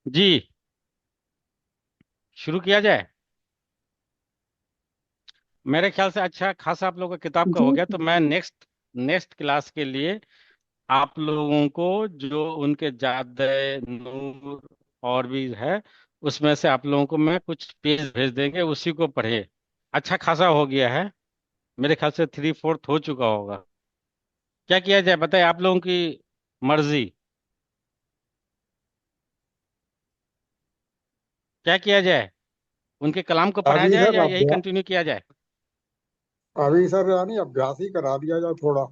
जी, शुरू किया जाए। मेरे ख्याल से अच्छा खासा आप लोगों का किताब का जी। हो गया, तो मैं नेक्स्ट नेक्स्ट क्लास के लिए आप लोगों को जो उनके जाद नूर और भी है, उसमें से आप लोगों को मैं कुछ पेज भेज देंगे, उसी को पढ़े। अच्छा खासा हो गया है, मेरे ख्याल से थ्री फोर्थ हो चुका होगा। क्या किया जाए बताइए, आप लोगों की मर्जी। क्या किया जाए, उनके कलाम को पढ़ाया अभी जाए सर या यही अभ्यास, कंटिन्यू किया जाए? अभी सर यानी अभ्यास ही करा दिया जाए थोड़ा।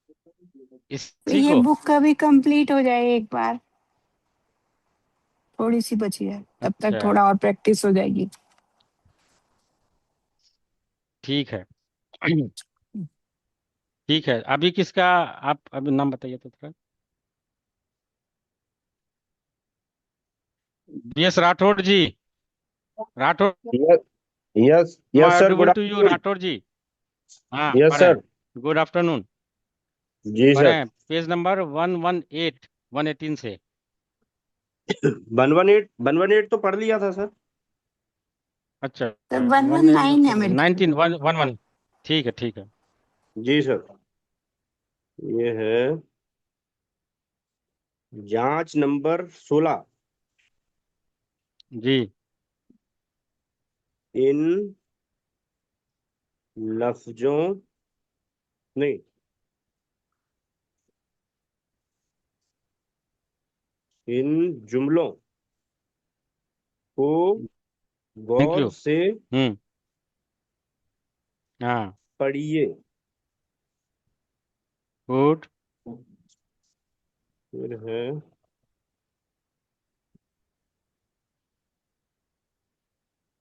तो इसी ये को। बुक कभी कंप्लीट हो जाए एक बार, थोड़ी सी बची है, तब तक अच्छा, थोड़ा और प्रैक्टिस हो जाएगी। ठीक है। ठीक है, अभी किसका, आप अभी नाम बताइए तो थोड़ा। BS Rathore ji. Rathore, yes. Yes am I yes sir, good audible to you, afternoon. Rathore ji? हाँ, यस पढ़ें। सर। Good afternoon. जी सर। पढ़ें पेज नंबर 118, 118 से। 118 तो पढ़ लिया था सर। अच्छा, तो one one one eight nine है मेरे ख्याल। 19, वन वन वन। ठीक है, ठीक है। जी सर। ये है जांच नंबर 16। जी। इन लफ्जों, नहीं, इन जुमलों को थैंक गौर यू। से हाँ। पढ़िए। गुड। फिर है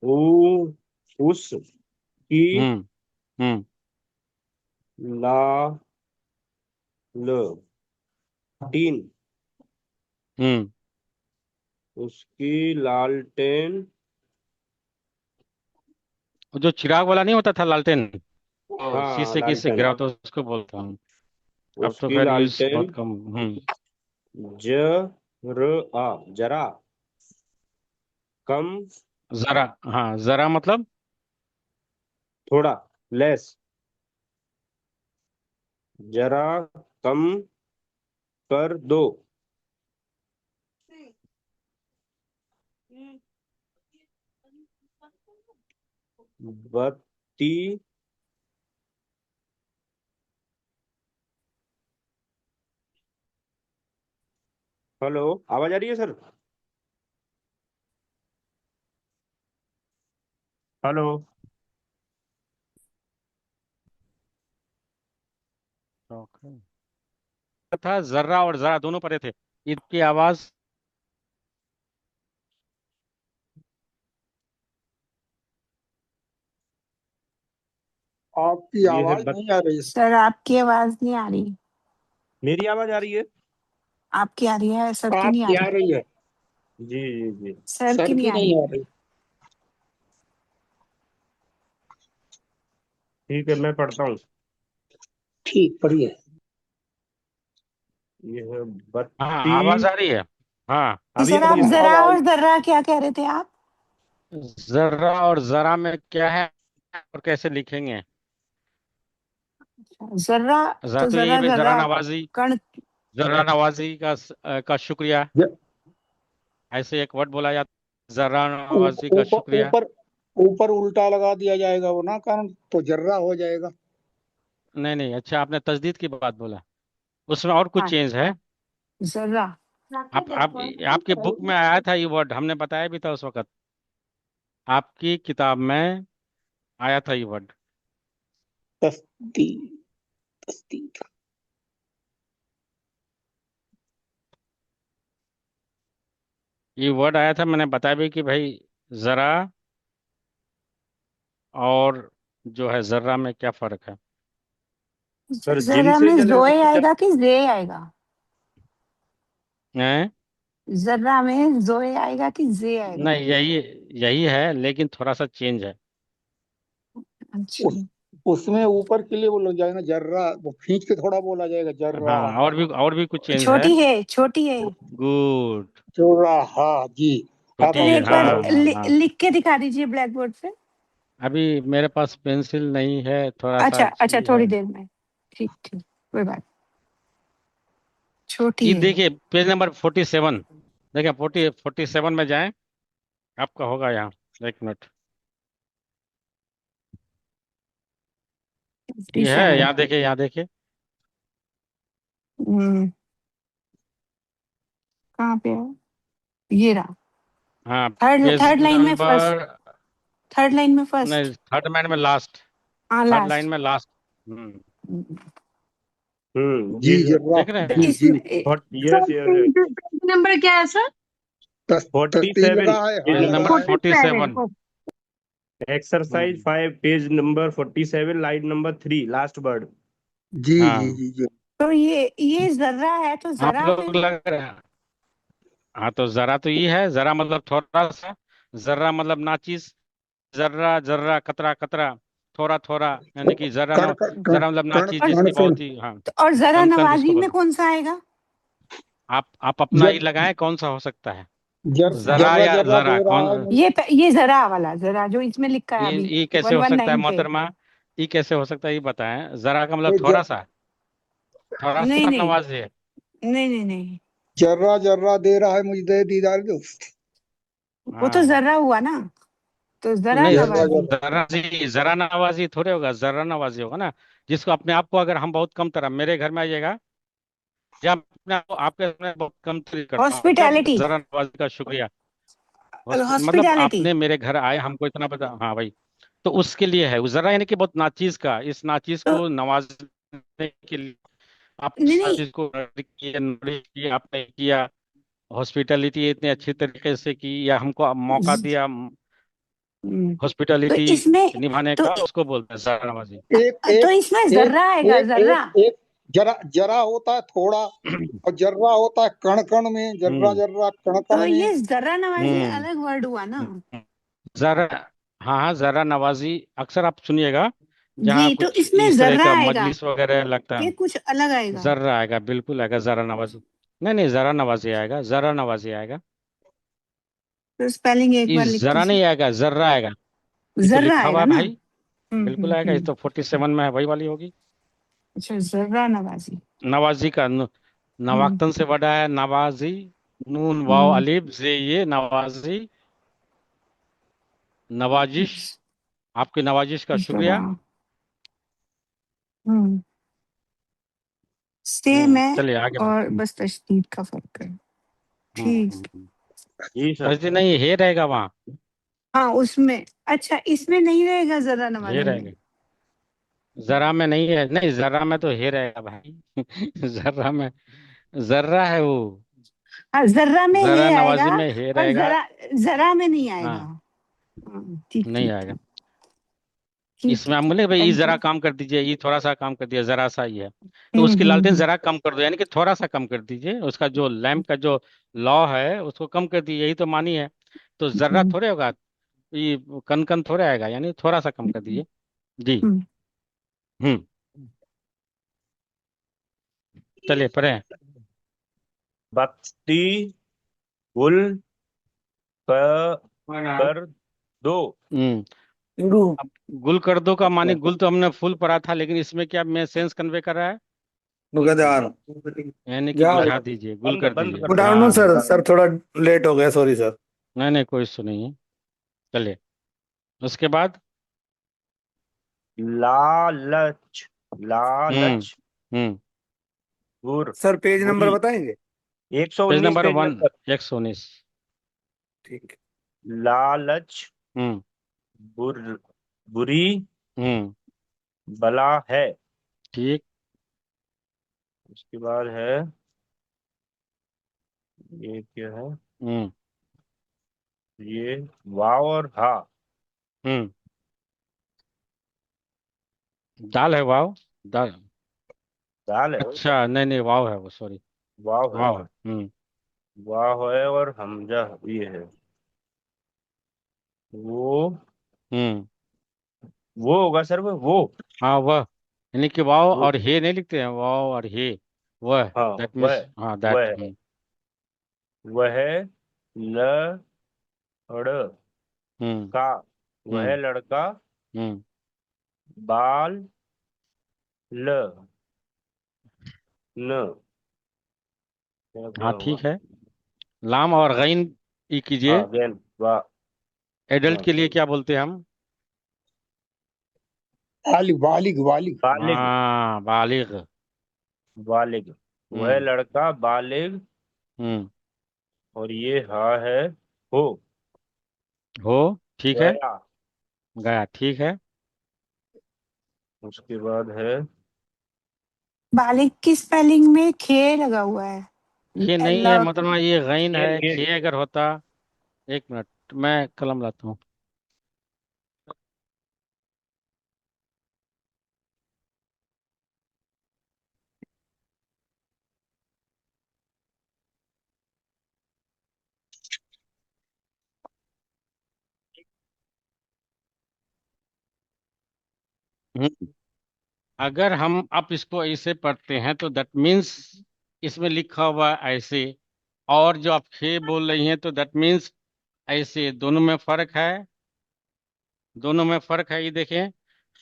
ऊ उस की हम्म। हम्म। लालटीन हम्म। उसकी लालटेन। वो जो चिराग वाला नहीं होता था, लालटेन, तो हाँ, शीशे की से लालटेन। गिरा तो उसको बोलता हूँ। अब तो उसकी खैर यूज लालटेन। बहुत कम। हम्म। ज र आ जरा कम, जरा। हाँ, जरा मतलब। थोड़ा, लेस, जरा कम कर दो। बत्ती। हेलो, आवाज आ रही है सर? हेलो। Okay. था जर्रा और जरा दोनों पढ़े थे। ईद की आवाज। आपकी ये है आवाज नहीं आ रही। सर आपकी आवाज नहीं आ रही। मेरी आवाज आ रही है? आपकी आ रही है, सर की नहीं आ आपकी आ रही। रही है, जी जी जी। सर की सर नहीं की आ नहीं रही। आ रही। ठीक है, मैं पढ़ता हूँ। ठीक, बढ़िया। ये है हाँ, बत्ती। आवाज आ रही है। हाँ। जी अभी सर, आ आप रही है सर? जरा आवाज। और जर्रा क्या कह रहे थे आप? जर्रा और जरा में क्या है और कैसे लिखेंगे? जर्रा, जरा तो तो यही है जरा भाई, जरा जरा नवाजी। कण। जरा नवाजी का शुक्रिया। ज- ऐसे एक वर्ड बोला जाता, जरा नवाजी का ऊपर शुक्रिया। ऊपर ऊपर उल्टा लगा दिया जाएगा वो ना, कारण तो जर्रा हो जाएगा। नहीं नहीं, अच्छा आपने तजदीद की बात बोला, उसमें और कुछ हाँ, चेंज है। जर्रा। आप आपके बुक में आया था ये वर्ड, हमने बताया भी था उस वक्त। आपकी किताब में आया था ये वर्ड। तस्ती तस्ती। ये वर्ड आया था, मैंने बताया भी कि भाई जरा और जो है जर्रा में क्या फर्क है। सर, जिन जर्रा से में जरा जोए आएगा कि जे आएगा? हैं? जर्रा में जोए आएगा कि जे आएगा? नहीं, यही यही है, लेकिन थोड़ा सा चेंज है। अच्छा। उसमें ऊपर के लिए वो लग जाएगा ना, जर्रा, वो खींच के थोड़ा बोला जाएगा, जर्रा। हाँ, और भी कुछ चेंज है। छोटी है, छोटी है। गुड। चौराहा जी। अब छोटी सर है, एक हाँ बार हाँ हाँ हाँ। लिख के दिखा दीजिए ब्लैक बोर्ड पे। अभी मेरे पास पेंसिल नहीं है, थोड़ा सा अच्छा अच्छा, ये है। थोड़ी देर में। ठीक ठीक, कोई बात। छोटी ये है। देखिए पेज नंबर 47। देखिए 47 में जाएं, आपका होगा यहाँ। एक मिनट। ये है, 57। यहाँ देखिए, यहाँ देखिए। हम्म, कहाँ पे है? ये रहा। हाँ, थर्ड पेज थर्ड लाइन में फर्स्ट। नंबर। थर्ड लाइन में नहीं, फर्स्ट। थर्ड लाइन में लास्ट। हाँ, थर्ड लाइन लास्ट। में लास्ट। हम्म। जी जी सर। जर्रा। देख रहे तो हैं। जी जी। इसमें यस यस। नंबर क्या है सर? तस्ती 47 लगा है, हाँ पेज लगा नंबर है। 47। 47। एक्सरसाइज हम्म। 5 page number 47 line number 3 last word. जी जी हाँ, जी जी। तो ये जर्रा है तो आप जरा लोग में। लग रहे हैं। हाँ, तो जरा तो ये है, जरा मतलब थोड़ा सा। जर्रा मतलब नाचिस। जर्रा जर्रा, कतरा कतरा, थोड़ा थोड़ा, यानी कि जरा कण न। कण कण जरा मतलब कण नाचिस और जिसकी कणसण। बहुत ही, हाँ। तो और जरा कन कन जिसको नवाजी में बोलते। कौन सा आएगा? आप अपना ही जर लगाएं, कौन सा हो सकता है। जरा जर्रा या जर्रा जरा दे रहा कौन। है मुझे। ये जरा वाला, जरा जो इसमें लिखा है अभी। ये कैसे वन हो वन सकता है नाइन पे। मोहतरमा? ये कैसे हो सकता है, ये बताएं। जरा का मतलब ये थोड़ा सा। थोड़ा नहीं सा नहीं नवाज है। नहीं नहीं नहीं, जर्रा जर्रा दे रहा है मुझे दीदार दोस्त। वो तो हाँ। जरा हुआ ना। तो जरा नहीं, जर्रा नवाजी। जर्रा। जरा नवाजी थोड़े होगा, जरा नवाजी होगा ना। जिसको अपने आप को, अगर हम बहुत कम तरह मेरे घर में आइएगा, या अपने आप को आपके घर में बहुत कम तरीके करता हूँ, क्या हॉस्पिटैलिटी। जरा नवाजी का शुक्रिया। मतलब हॉस्पिटैलिटी। आपने मेरे घर आए, हमको इतना पता, हाँ भाई। तो उसके लिए है वो जरा, यानी कि बहुत नाचीज का, इस नाचीज तो को नवाजने के लिए आप नहीं इस नहीं, चीज को किया, नॉलेज किया आपने, किया। हॉस्पिटैलिटी इतने अच्छे तरीके से की, या हमको मौका दिया हम्म, तो हॉस्पिटैलिटी इसमें निभाने तो का, उसको बोलते हैं जरा नवाजी। एक तो एक इसमें एक जर्रा आएगा, एक जर्रा। एक एक जरा जरा होता है थोड़ा, और जर्रा होता है कण कण में, जर्रा हम्म जर्रा कण तो कण में। ये जर्रा नवाजी हम्म अलग वर्ड हुआ ना। हम्म। जरा, हाँ हाँ, जरा नवाजी अक्सर आप सुनिएगा, जहाँ जी, तो कुछ इसमें इस तरह जर्रा का आएगा मजलिस वगैरह लगता कि है। कुछ अलग आएगा? जर्रा आएगा, बिल्कुल आएगा जरा नवाजी। नहीं नहीं, जरा नवाजी आएगा, जरा नवाजी आएगा। तो स्पेलिंग एक ये बार लिख जरा दीजिए। नहीं आएगा, जर्रा आएगा। ये तो जर्रा लिखा हुआ आएगा है ना। भाई। बिल्कुल आएगा, ये तो 47 में है, वही वाली होगी। अच्छा, जर्रा नवाजी। नवाजी का हम्म नवाक्तन से बड़ा है, नवाजी। नून वाव हम्म, अलिफ जे, ये नवाजी। नवाजिश। आपकी नवाजिश का जरा। शुक्रिया। हम्म, सेम है। चलिए आगे और बढ़ते बस तशदीद का फर्क है। हैं। ठीक। जी सर। तर्जनी नहीं, हे रहेगा वहाँ। हाँ, उसमें। अच्छा, इसमें नहीं रहेगा जरा हे नवाजी में। रहेगा। जरा में नहीं है, नहीं जरा में तो हे रहेगा भाई। जरा में, जर्रा है वो। हाँ, जर्रा में जरा हे आएगा। नवाजी में हे पर रहेगा। जरा, जरा में नहीं आएगा। हाँ, हाँ, ठीक नहीं ठीक आएगा। ठीक। ठीक इसमें ठीक हम ठीक, बोले भाई ये थैंक जरा यू। काम कर दीजिए, ये थोड़ा सा काम कर दिया, जरा सा ही है। तो उसकी लालटेन हम्म। जरा कम कर दो, यानी कि थोड़ा सा कम कर दीजिए, उसका जो लैंप का जो लॉ है उसको कम कर दीजिए, यही तो मानी है। तो जर्रा हम्म, थोड़े होगा। ये कन कन थोड़े आएगा, यानी थोड़ा सा कम कर दीजिए। जी। हम्म। हम्म। चलिए पढ़े। बत्ती गुल क- कर दो। हम्म। इंदु। अब गुल कर दो का मानी, गुल तो हमने फूल पढ़ा था, लेकिन इसमें क्या मैं सेंस कन्वे कर रहा है, नुकदार। यानी कि जाओ। बुझा दीजिए, गुल बंद कर बंद दीजिए, कर गुड दो। आफ्टरनून हाँ। सर, सर थोड़ा लेट हो गया, सॉरी सर। नहीं नहीं, कोई इशू नहीं है। चलिए, उसके बाद। लालच हम्म लालच हम्म। बुर सर पेज नंबर बुरी। बताएंगे? 119 पेज पेज वन, नंबर। 119। ठीक लालच हम्म बुर बुरी हम्म। बला है। ठीक। उसके बाद है, ये क्या है, हम्म ये वाव और हा। हम्म। दाल है, वाव। दाल। दाल है, अच्छा, नहीं नहीं, वाव है वो, सॉरी। वाव है। वाव है। वाव है और हमजा ये है वो। हम्म। वो होगा सर, वो। हाँ वह, यानी कि वाव वो। और हे नहीं लिखते हैं, वाव और हे, वह, हाँ। दैट वह। मीन्स, हाँ दैट। वह। वह लड़ हम्म का। वह हम्म लड़का हम्म बाल ल न। क्या क्या हाँ हुआ? ठीक है। लाम और गैन ई हाँ, कीजिए। अगेन वाह। एडल्ट हाँ, के लिए क्या बोलते हैं हम? बालिग बालिग बालिग। बालिग। हाँ बालिग। बालिग। वह हम्म लड़का बालिग। हम्म और ये हा है हो हो, ठीक है। गया। गया, ठीक है। उसके बाद है बालिक की स्पेलिंग में खे लगा हुआ है। खे नहीं है, ल, मतलब ये गैन गेन है, गेन। खे अगर होता। एक मिनट, मैं कलम लाता हूँ। हम्म, अगर हम अब इसको ऐसे पढ़ते हैं तो दैट मीन्स इसमें लिखा हुआ है ऐसे, और जो आप खे बोल रही हैं तो दैट मीन्स ऐसे, दोनों में फर्क है। दोनों में फर्क है, ये देखें।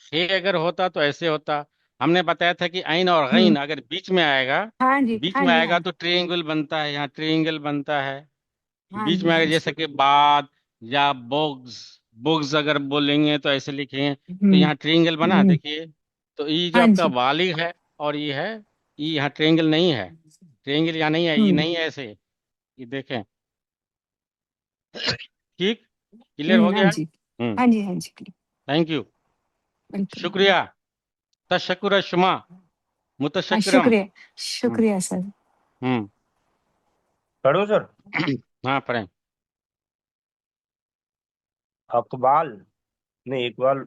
खे अगर होता तो ऐसे होता। हमने बताया था कि ऐन और गैन हम्म, अगर बीच में आएगा, हाँ जी बीच हाँ में जी आएगा हाँ तो ट्रायंगल बनता है, यहाँ ट्रायंगल बनता है। हाँ बीच जी में आएगा हाँ जी। जैसे कि बाद या बोग्स, बोग्स अगर बोलेंगे तो ऐसे लिखेंगे, तो हम्म यहाँ ट्रायंगल बना, हम्म, देखिए। तो ये जो हाँ आपका जी। वालिग है और ये है, ये यहाँ ट्रायंगल नहीं है। ट्रायंगल यहाँ नहीं है, ये हम्म नहीं है ऐसे। ये देखें, ठीक, क्लियर हो हाँ गया। जी हाँ जी हाँ जी। थैंक यू, बिल्कुल। शुक्रिया, तशक्कुर शुमा, हाँ मुतशक्किरम। शुक्रिया। हम्म शुक्रिया सर। हम्म पढ़ो सर। हाँ पढ़ें। अकबाल। नहीं, इकबाल।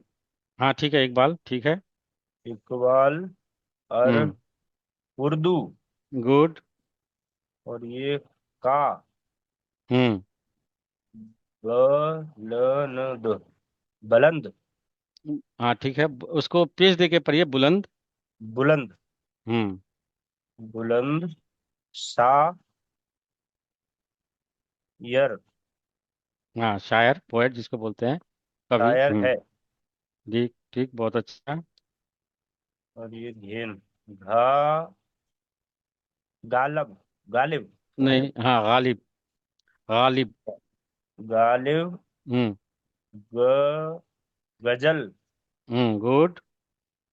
हाँ ठीक है, इकबाल, ठीक है। इकबाल और हम्म उर्दू। गुड। और ये का हम्म ब ल न द बुलंद। हाँ ठीक है, उसको पेश दे के पढ़िए, बुलंद। बुलंद। हम्म बुलंद सा यर। हाँ, शायर, पोएट जिसको बोलते हैं, कवि। शायर है। ठीक ठीक, बहुत अच्छा। और ये घेन घा गालब गालिब। नहीं, हाँ गालिब, गालिब। गालिब हम्म ग गजल गुड,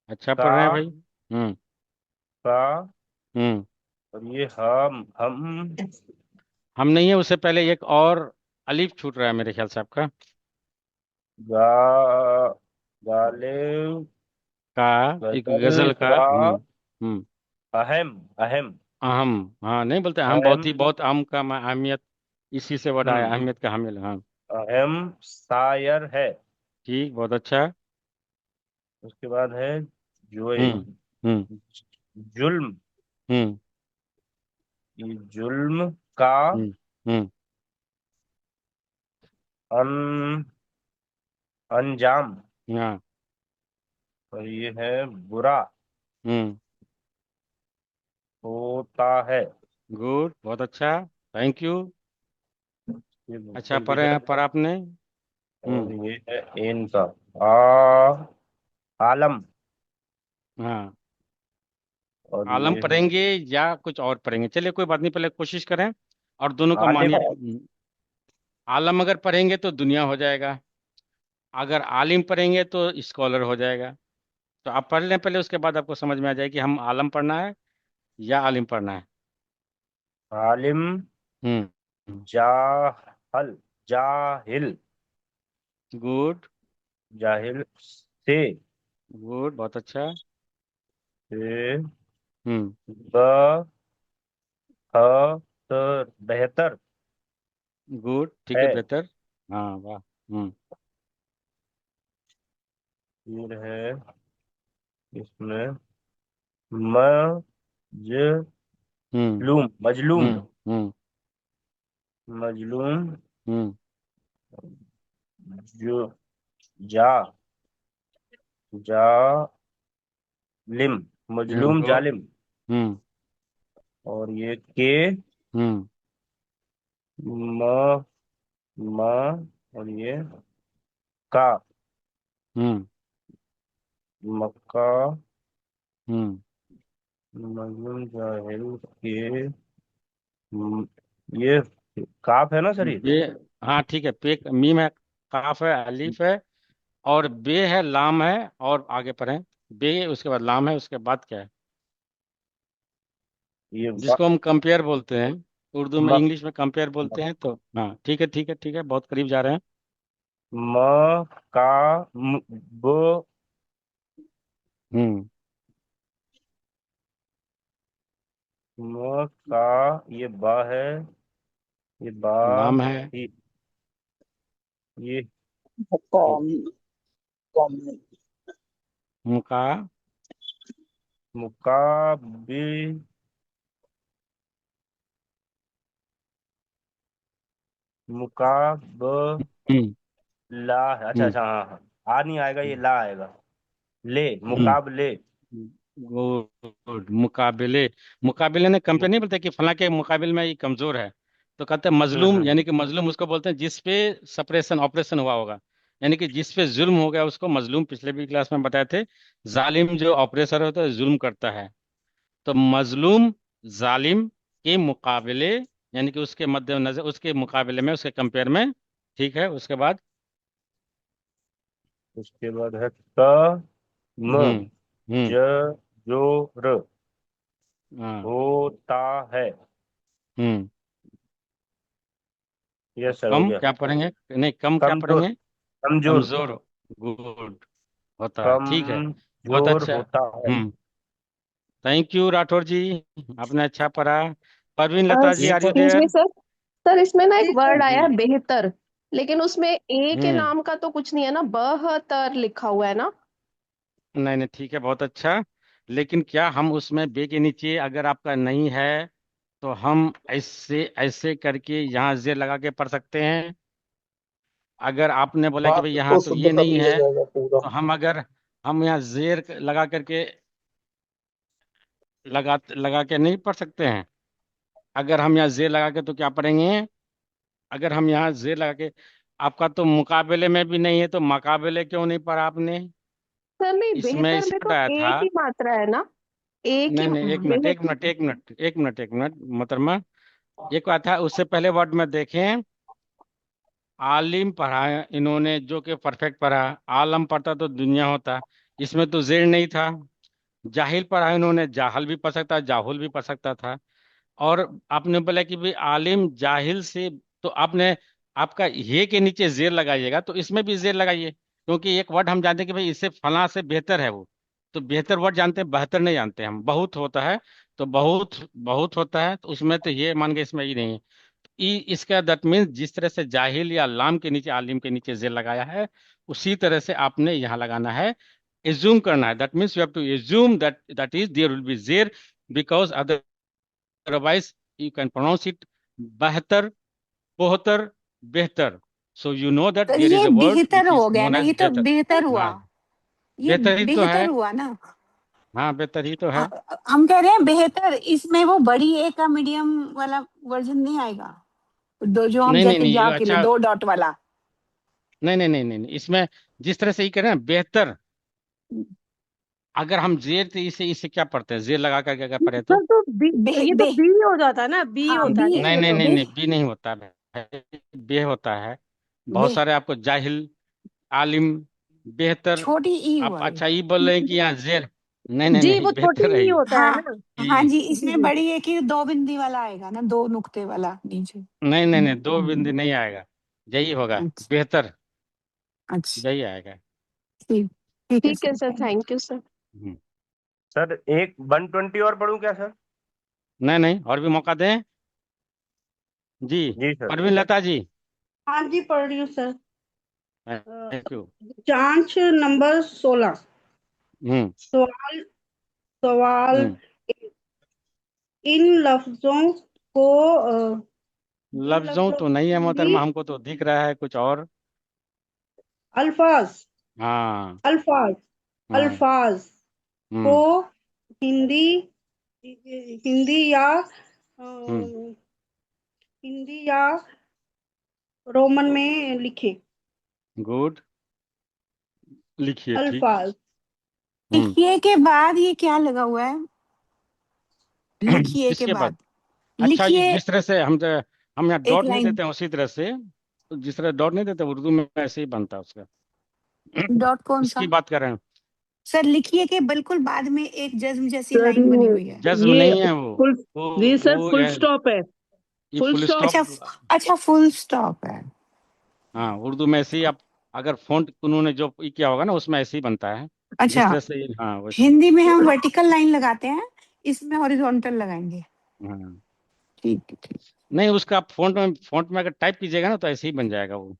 अच्छा पढ़ रहे हैं का भाई। का। हम्म और ये हम हम नहीं है, उससे पहले एक और अलीफ छूट रहा है मेरे ख्याल से आपका। गा गालिब का, एक गजल गजल का। का हम्म अहम अहम अहम, हाँ नहीं बोलते अहम, बहुत अहम। ही बहुत अहम का अहमियत, इसी से वर्ड आया, हम्म। अहमियत का हामिल, हाँ। अहम शायर है। ठीक, बहुत अच्छा। उसके बाद है जो हम्म हम्म जुल्म। हम्म ये जुल्म का हम्म हम्म अन अंजाम। हाँ। और ये है बुरा हम्म होता है। गुड, बहुत अच्छा, थैंक यू। ये अच्छा मुश्किल भी पढ़े है। हैं, पर आपने। और हम्म ये है इन का आ आलम। हाँ, और आलम ये है पढ़ेंगे या कुछ और पढ़ेंगे? चलिए कोई बात नहीं, पहले कोशिश करें और दोनों का आलिम। मानिए। आलम अगर पढ़ेंगे तो दुनिया हो जाएगा, अगर आलिम पढ़ेंगे तो स्कॉलर हो जाएगा। तो आप पढ़ लें पहले, उसके बाद आपको समझ में आ जाए कि हम आलम पढ़ना है या आलिम पढ़ना है। आलिम हम्म जाहल जाहिल। गुड जाहिल से गुड, बहुत अच्छा। से हम्म ब ह त बेहतर गुड, ठीक है, है। बेहतर। हाँ वाह। फिर है इसमें मजलूम हम्म मजलूम हम्म मजलूम हम्म जो जा जालिम, मजलूम गो। जालिम। हम्म। और ये के, हम्म। म, म, और ये का, हम्म। मक्का, हम्म। मजलूम जाहिल के, म, ये काफ है ना सर ये? बे। हाँ ठीक है, पे मीम है, काफ है, अलीफ है, और बे है, लाम है, और आगे पर है बे, उसके बाद लाम है, उसके बाद क्या है? ये जिसको हम कंपेयर बोलते हैं, उर्दू में, मक, इंग्लिश में कंपेयर बोलते हैं। तो हाँ ठीक है, ठीक है, ठीक है, बहुत करीब जा रहे हैं। म, का, ब, हम्म। म, का, ये बा है, ये बा, लाम है। ये कौम, कौम। मुका। मुकाबी, मुकाब, हम्म। ला है। अच्छा हम्म। अच्छा, हाँ हाँ। आ नहीं आएगा, ये ला आएगा। ले, हम्म। मुकाबले। गुड, मुकाबले। मुकाबले ने कंपेयर नहीं बोलते कि फला के मुकाबले में ये कमजोर है। तो कहते हैं मजलूम, हम्म। यानी कि मजलूम उसको बोलते हैं जिस पे सपरेशन ऑपरेशन हुआ होगा, यानी कि जिस पे जुल्म हो गया उसको मजलूम, पिछले भी क्लास में बताए थे। जालिम जो ऑपरेसर होता है, जुल्म करता है। तो मजलूम जालिम के मुकाबले, यानी कि उसके मद्दे नजर, उसके मुकाबले में, उसके कंपेयर में। ठीक है, उसके बाद। उसके बाद है क, म, हम्म। ज, हम्म। जो, र, हाँ। होता है। हम्म। यस सर, हो कम गया। क्या पढ़ेंगे? नहीं, कम क्या कमजोर, पढ़ेंगे? कमजोर, कमजोर। गुड। होता है, ठीक है। बहुत कमजोर अच्छा। होता है। थैंक यू राठौर जी, आपने अच्छा पढ़ा। Parveen Lata ji, are you excuse me there? Sir. Sir इसमें ना एक जी सर। वर्ड आया जी। है बेहतर, लेकिन उसमें ए के हम्म। नाम का तो कुछ नहीं है ना, बहतर लिखा हुआ है ना। नहीं नहीं, ठीक है, बहुत अच्छा। लेकिन क्या हम उसमें बे के नीचे अगर आपका नहीं है, तो हम ऐसे ऐसे करके यहाँ जेर लगा के पढ़ सकते हैं। अगर आपने बोला कि भाई बात यहाँ को तो शुद्ध ये कर नहीं लिया है, जाएगा पूरा। तो हम अगर, हम यहाँ जेर लगा करके, लगा के नहीं पढ़ सकते हैं। अगर हम यहाँ जेर लगा के तो क्या पढ़ेंगे? अगर हम यहाँ जेर लगा के, आपका तो मुकाबले में भी नहीं है, तो मकाबले क्यों नहीं पढ़ा आपने? सर नहीं, इसमें बेहतर इसे में तो बताया ए था। की मात्रा है ना, ए की नहीं नहीं, एक मिनट, एक बेहतर। मिनट, एक मिनट, एक मिनट, एक मिनट मोहतरमा। एक बात था, उससे पहले वर्ड में देखें, आलिम पढ़ा इन्होंने, जो कि परफेक्ट पढ़ा। आलम पढ़ता तो दुनिया होता, इसमें तो जेर नहीं था। जाहिल पढ़ा इन्होंने, जाहल भी पढ़ सकता, जाहुल भी पढ़ सकता था। और आपने बोला कि भाई आलिम जाहिल से, तो आपने, आपका ये के नीचे जेर लगाइएगा, तो इसमें भी जेर लगाइए, क्योंकि एक वर्ड हम जानते हैं कि भाई इससे फला से बेहतर है वो। तो बेहतर वर्ड जानते हैं, बेहतर नहीं जानते हम। बहुत होता है, तो बहुत बहुत होता है, तो उसमें तो ये मान के इसमें ही नहीं है। ई इसका दैट मीन्स जिस तरह से जाहिल या लाम के नीचे, आलिम के नीचे जेर लगाया है, उसी तरह से आपने यहाँ लगाना है। एज्यूम करना है, that means you have to assume that that is there will be zero, because otherwise you can pronounce it बेहतर, बेहतर, बेहतर। So you know that तो there is ये a word बेहतर which हो is गया known ना, as ये तो बेहतर। बेहतर हुआ। हाँ, ये बेहतर ही तो बेहतर है। हुआ ना। हाँ, बेहतर ही तो है। हम कह रहे हैं बेहतर, इसमें वो बड़ी ए का मीडियम वाला वर्जन नहीं आएगा, दो जो हम नहीं नहीं जैसे नहीं, जा के लिए अच्छा, दो डॉट वाला। नहीं नहीं नहीं नहीं नहीं, इसमें जिस तरह से ही करें ना, बेहतर। अगर हम जेर, तो इसे इसे क्या पढ़ते हैं, जेर लगा करके अगर पढ़े तो? सर तो बी, बे, ये तो बे, बी हो जाता है ना, बी हाँ होता बी, है ना नहीं इसमें नहीं तो। नहीं बे, नहीं, बी नहीं होता है, बे होता है। बहुत बे, सारे आपको जाहिल, आलिम, बेहतर। छोटी ई आप हुआ ये। अच्छा, ये बोल रहे हैं कि यहाँ जेर, नहीं नहीं जी नहीं, वो छोटी बेहतर है ई ये। होता है हाँ ना। हाँ ये जी, जी इसमें जी। बड़ी है कि दो बिंदी वाला आएगा ना, दो नुक्ते वाला नीचे। नहीं नहीं नहीं, दो बिंदु नहीं आएगा, यही होगा, अच्छा। बेहतर, अच्छा। यही आएगा। ठीक, ठीक है ठीक है sir, sir, thank thank you sir. Hmm. Sir एक 120 और पढ़ूं क्या सर? नहीं नहीं, और भी मौका दें। जी। जी सर। परवीन लता जी। हाँ जी, पढ़ रही हूँ सर। Thank you. जांच नंबर 16। हम्म। सवाल, सवाल। हम्म। इन लफ्जों को इन लफ्जों लफ्जों तो नहीं है को भी मोहतरमा, हमको तो दिख रहा है कुछ और। अल्फाज, हाँ। अल्फाज हाँ। अल्फाज को हिंदी हिंदी या हिंदी या रोमन में लिखें। गुड, लिखिए। ठीक। अल्फाज। लिखिए के बाद ये क्या लगा हुआ है? लिखिए के इसके बाद, बाद अच्छा, ये लिखिए जिस तरह से हम यहाँ एक डॉट नहीं लाइन। देते हैं उसी तरह से, तो जिस तरह डॉट नहीं देते उर्दू में ऐसे ही बनता है उसका। डॉट कौन इसकी सा? बात कर रहे हैं। सर लिखिए के बिल्कुल बाद में एक जज्म जैसी सर लाइन बनी हुई है। जज्म ये नहीं है वो फुल वो जी सर, वो फुल स्टॉप है। ये फुल फुल स्टॉप। अच्छा स्टॉप। अच्छा, फुल स्टॉप है। हाँ, उर्दू में ऐसे ही आप अगर फ़ॉन्ट उन्होंने जो ये किया होगा ना उसमें ऐसे ही बनता है, जिस अच्छा, तरह से। हाँ, वैसे। हिंदी में हम वर्टिकल लाइन लगाते हैं, इसमें हॉरिजॉन्टल लगाएंगे। हाँ, ठीक है, ठीक। नहीं, उसका आप फ़ॉन्ट में अगर टाइप कीजिएगा ना तो ऐसे ही बन जाएगा वो।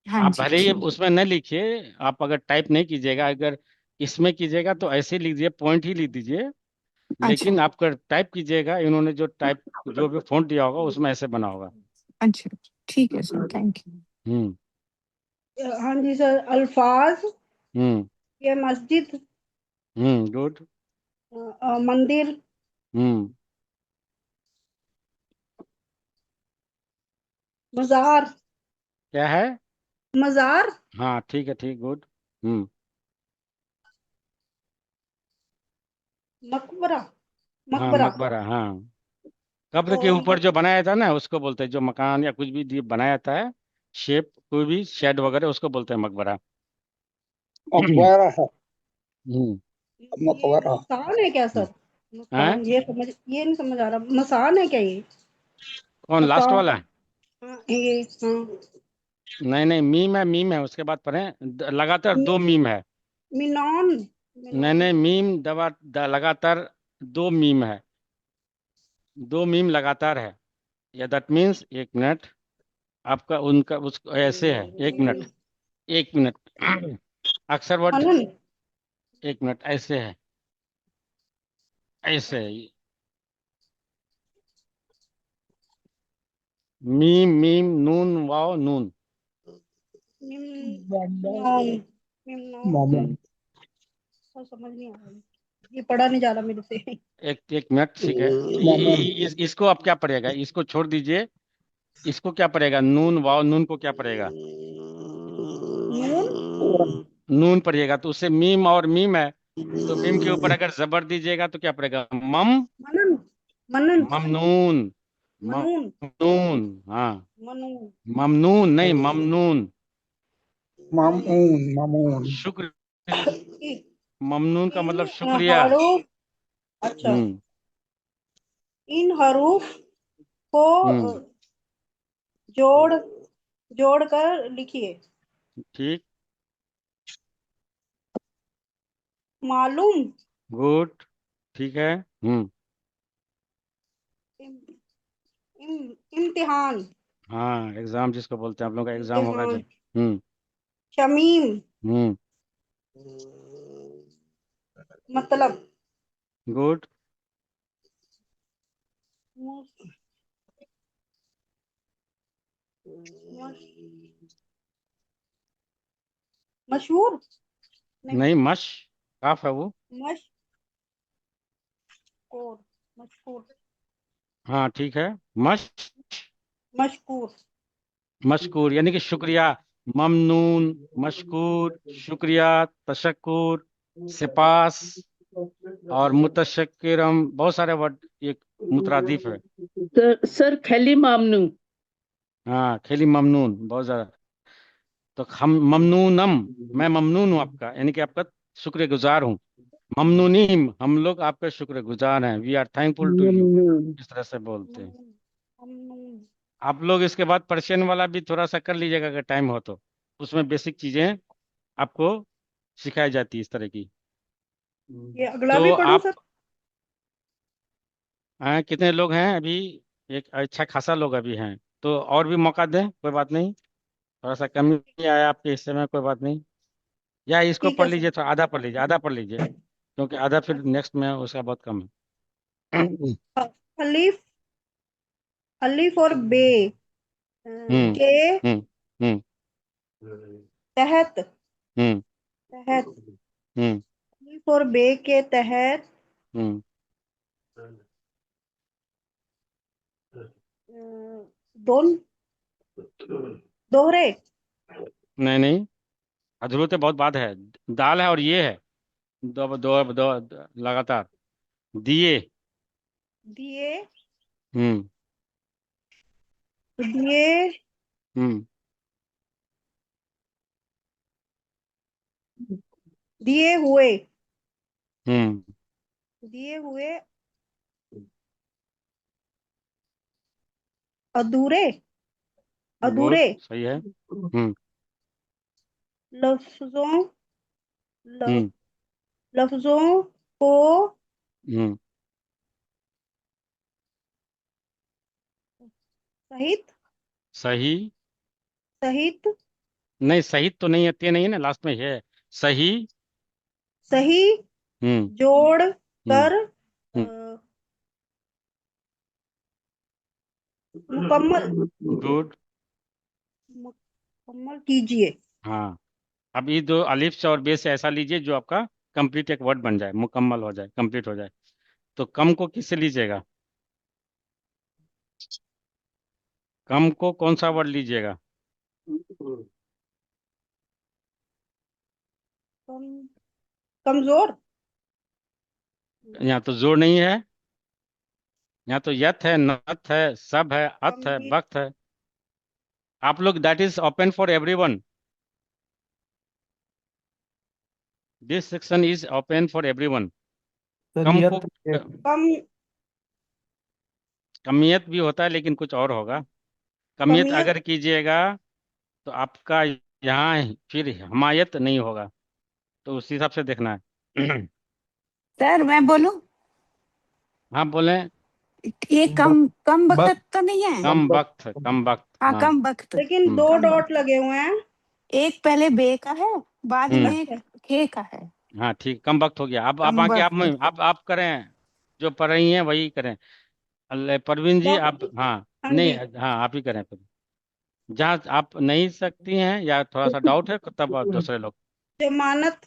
हाँ आप जी, भले ही ठीक। उसमें न लिखिए, आप अगर टाइप नहीं कीजिएगा, अगर इसमें कीजिएगा तो ऐसे ही लिख दीजिए, पॉइंट ही लिख दीजिए। अच्छा लेकिन आप अगर टाइप कीजिएगा, इन्होंने जो भी फ़ॉन्ट दिया होगा उसमें ऐसे बना होगा। अच्छा, ठीक है सर, थैंक यू। हम्म। हाँ जी सर। अल्फाज हम्म। ये मस्जिद, गुड। मंदिर, हम्म। मजार, क्या है? मजार, हाँ, ठीक है, ठीक, गुड। हम्म। मकबरा, हाँ, मकबरा मकबरा, हाँ। कब्र के और ऊपर जो बनाया था ना उसको बोलते हैं, जो मकान या कुछ भी बनाया जाता है, शेप, कोई भी शेड वगैरह, उसको बोलते हैं मकबरा। मकबरा है। हम्म। ये मकबरा। मसान है क्या सर? हैं? मसान, ये नहीं समझ आ रहा, मसान है क्या ये? कौन लास्ट मसान। वाला? हाँ ये, हाँ। नहीं नहीं, मीम है उसके बाद पढ़ें, लगातार दो मीम है। मिनान, नहीं मिनान। नहीं, लगातार दो मीम है, दो मीम लगातार है। या दैट मीन्स, एक मिनट, आपका उनका उसको ऐसे है, एक मिनट, एक मिनट। अक्सर वर्ड, हनन। एक मिनट, ऐसे है, ऐसे है। मीम मीम, नून वाव नून। मिमनान, मिमनान। मामून। समझ नहीं आ रहा, ये पढ़ा नहीं जा रहा मेरे से। एक एक मिनट, ठीक है। मामून। इसको आप क्या पढ़ेगा, इसको छोड़ दीजिए। इसको क्या पढ़ेगा, नून वाव नून को क्या पढ़ेगा? नून। नून पढ़िएगा तो उससे मीम, और मीम है तो मीम के ऊपर अगर जबर दीजिएगा तो क्या पड़ेगा, मनन, मनन, ममनून। मनून, ममनून, हाँ। मनून, ममनून नहीं, ममनून। मामून। मामून। शुक्र। इ- ममनून का इन मतलब शुक्रिया। हरूफ। अच्छा। हम्म। इन हरूफ को हम्म। जोड़ जोड़ कर लिखिए। ठीक। मालूम। गुड। ठीक है। हम्म। इम, इम्तिहान, हाँ, एग्जाम जिसको बोलते हैं, आप लोगों का एग्जाम होगा इम्तिहान। जब। हम्म। शमीम, हम्म। मतलब। गुड। मश- मश- मशहूर नहीं। नहीं, मश, काफ है वो। मशकूर, मशकूर, हाँ, ठीक है। मश, मशकूर। मशकूर यानी कि शुक्रिया। ममनून, मशकूर, शुक्रिया, तशक्कुर, सिपास, और मुतशक्किरम, बहुत सारे वर्ड, ये मुतरादिफ है। सर खली मामनू। हाँ, खेली ममनून, बहुत ज्यादा। तो हम ममनूनम, मैं ममनून हूँ आपका, यानी कि आपका शुक्रगुजार हूँ। ममनूनीम, हम लोग आपके शुक्रगुजार हैं, we are thankful to you, इस तरह से बोलते हैं। ममनून। आप लोग इसके बाद पर्शियन वाला भी थोड़ा सा कर लीजिएगा अगर टाइम हो तो, उसमें बेसिक चीजें आपको सिखाई जाती है इस तरह की। ये अगला भी तो पढ़ूं आप, सर? कितने लोग हैं अभी? एक अच्छा खासा लोग अभी हैं, तो और भी मौका दें, कोई बात नहीं। थोड़ा सा कम ही आया आपके हिस्से में, कोई बात नहीं। या इसको ठीक पढ़ है सर। लीजिए, थोड़ा आधा पढ़ लीजिए, आधा पढ़ लीजिए, क्योंकि आधा फिर नेक्स्ट में उसका बहुत कम है। अलीफ, अलीफ और बे हम्म। के हम्म। हम्म। तहत, हम्म। तहत हम्म। फॉर बे के तहत हम्म दोन दोहरे नहीं नहीं, अधूरे बहुत बात है। दाल है और ये है, दो दो दो लगातार। दिए। दिए हम्म दिए हम्म दिए हुए हम्म दिए हुए अधूरे गुड, अधूरे सही है। लफ्जों ल- हम्म लफ्जों को हम्म सहित सही। सहित नहीं, सही तो नहीं है, ते नहीं है ना, लास्ट में है। सही। सही हम्म जोड़ हम्म कर हम्म मुकम्मल गुड। मुकम्मल कीजिए। हाँ, अब ये दो अलिफ से और बे से ऐसा लीजिए जो आपका कंप्लीट एक वर्ड बन जाए, मुकम्मल हो जाए, कंप्लीट हो जाए। तो कम को किससे लीजिएगा? कम को कौन सा वर्ड लीजिएगा? कम कमजोर यहाँ तो जोर नहीं है। यहाँ तो यथ है, नथ है, सब है, अथ है, कमी वक्त है। आप लोग, that is open for everyone. This section is open for everyone. Sir कम को यथ है। कम कमियत भी होता है, लेकिन कुछ और होगा। कमियत कमियत अगर कीजिएगा तो आपका यहाँ फिर हमायत नहीं होगा। तो उस हिसाब से देखना है। सर मैं बोलूं, हाँ बोले। ये ब- कम कम बक वक्त तो नहीं है? कम बक वक्त, कम वक्त। हाँ हाँ। कम वक्त। लेकिन दो हम्म कम डॉट वक्त, लगे हुए हैं। एक पहले बे का है, बाद हम्म में अच्छा खे का है। हाँ ठीक, कम वक्त हो गया। अब कम बाकी आप वक्त। आप करें, जो पढ़ रही हैं वही करें। परवीन जी आप, डॉक्टर हाँ। हाँ नहीं, जी हाँ आप ही करें फिर। जहाँ आप नहीं सकती हैं या थोड़ा सा डाउट है तब आप दूसरे लोग। जमानत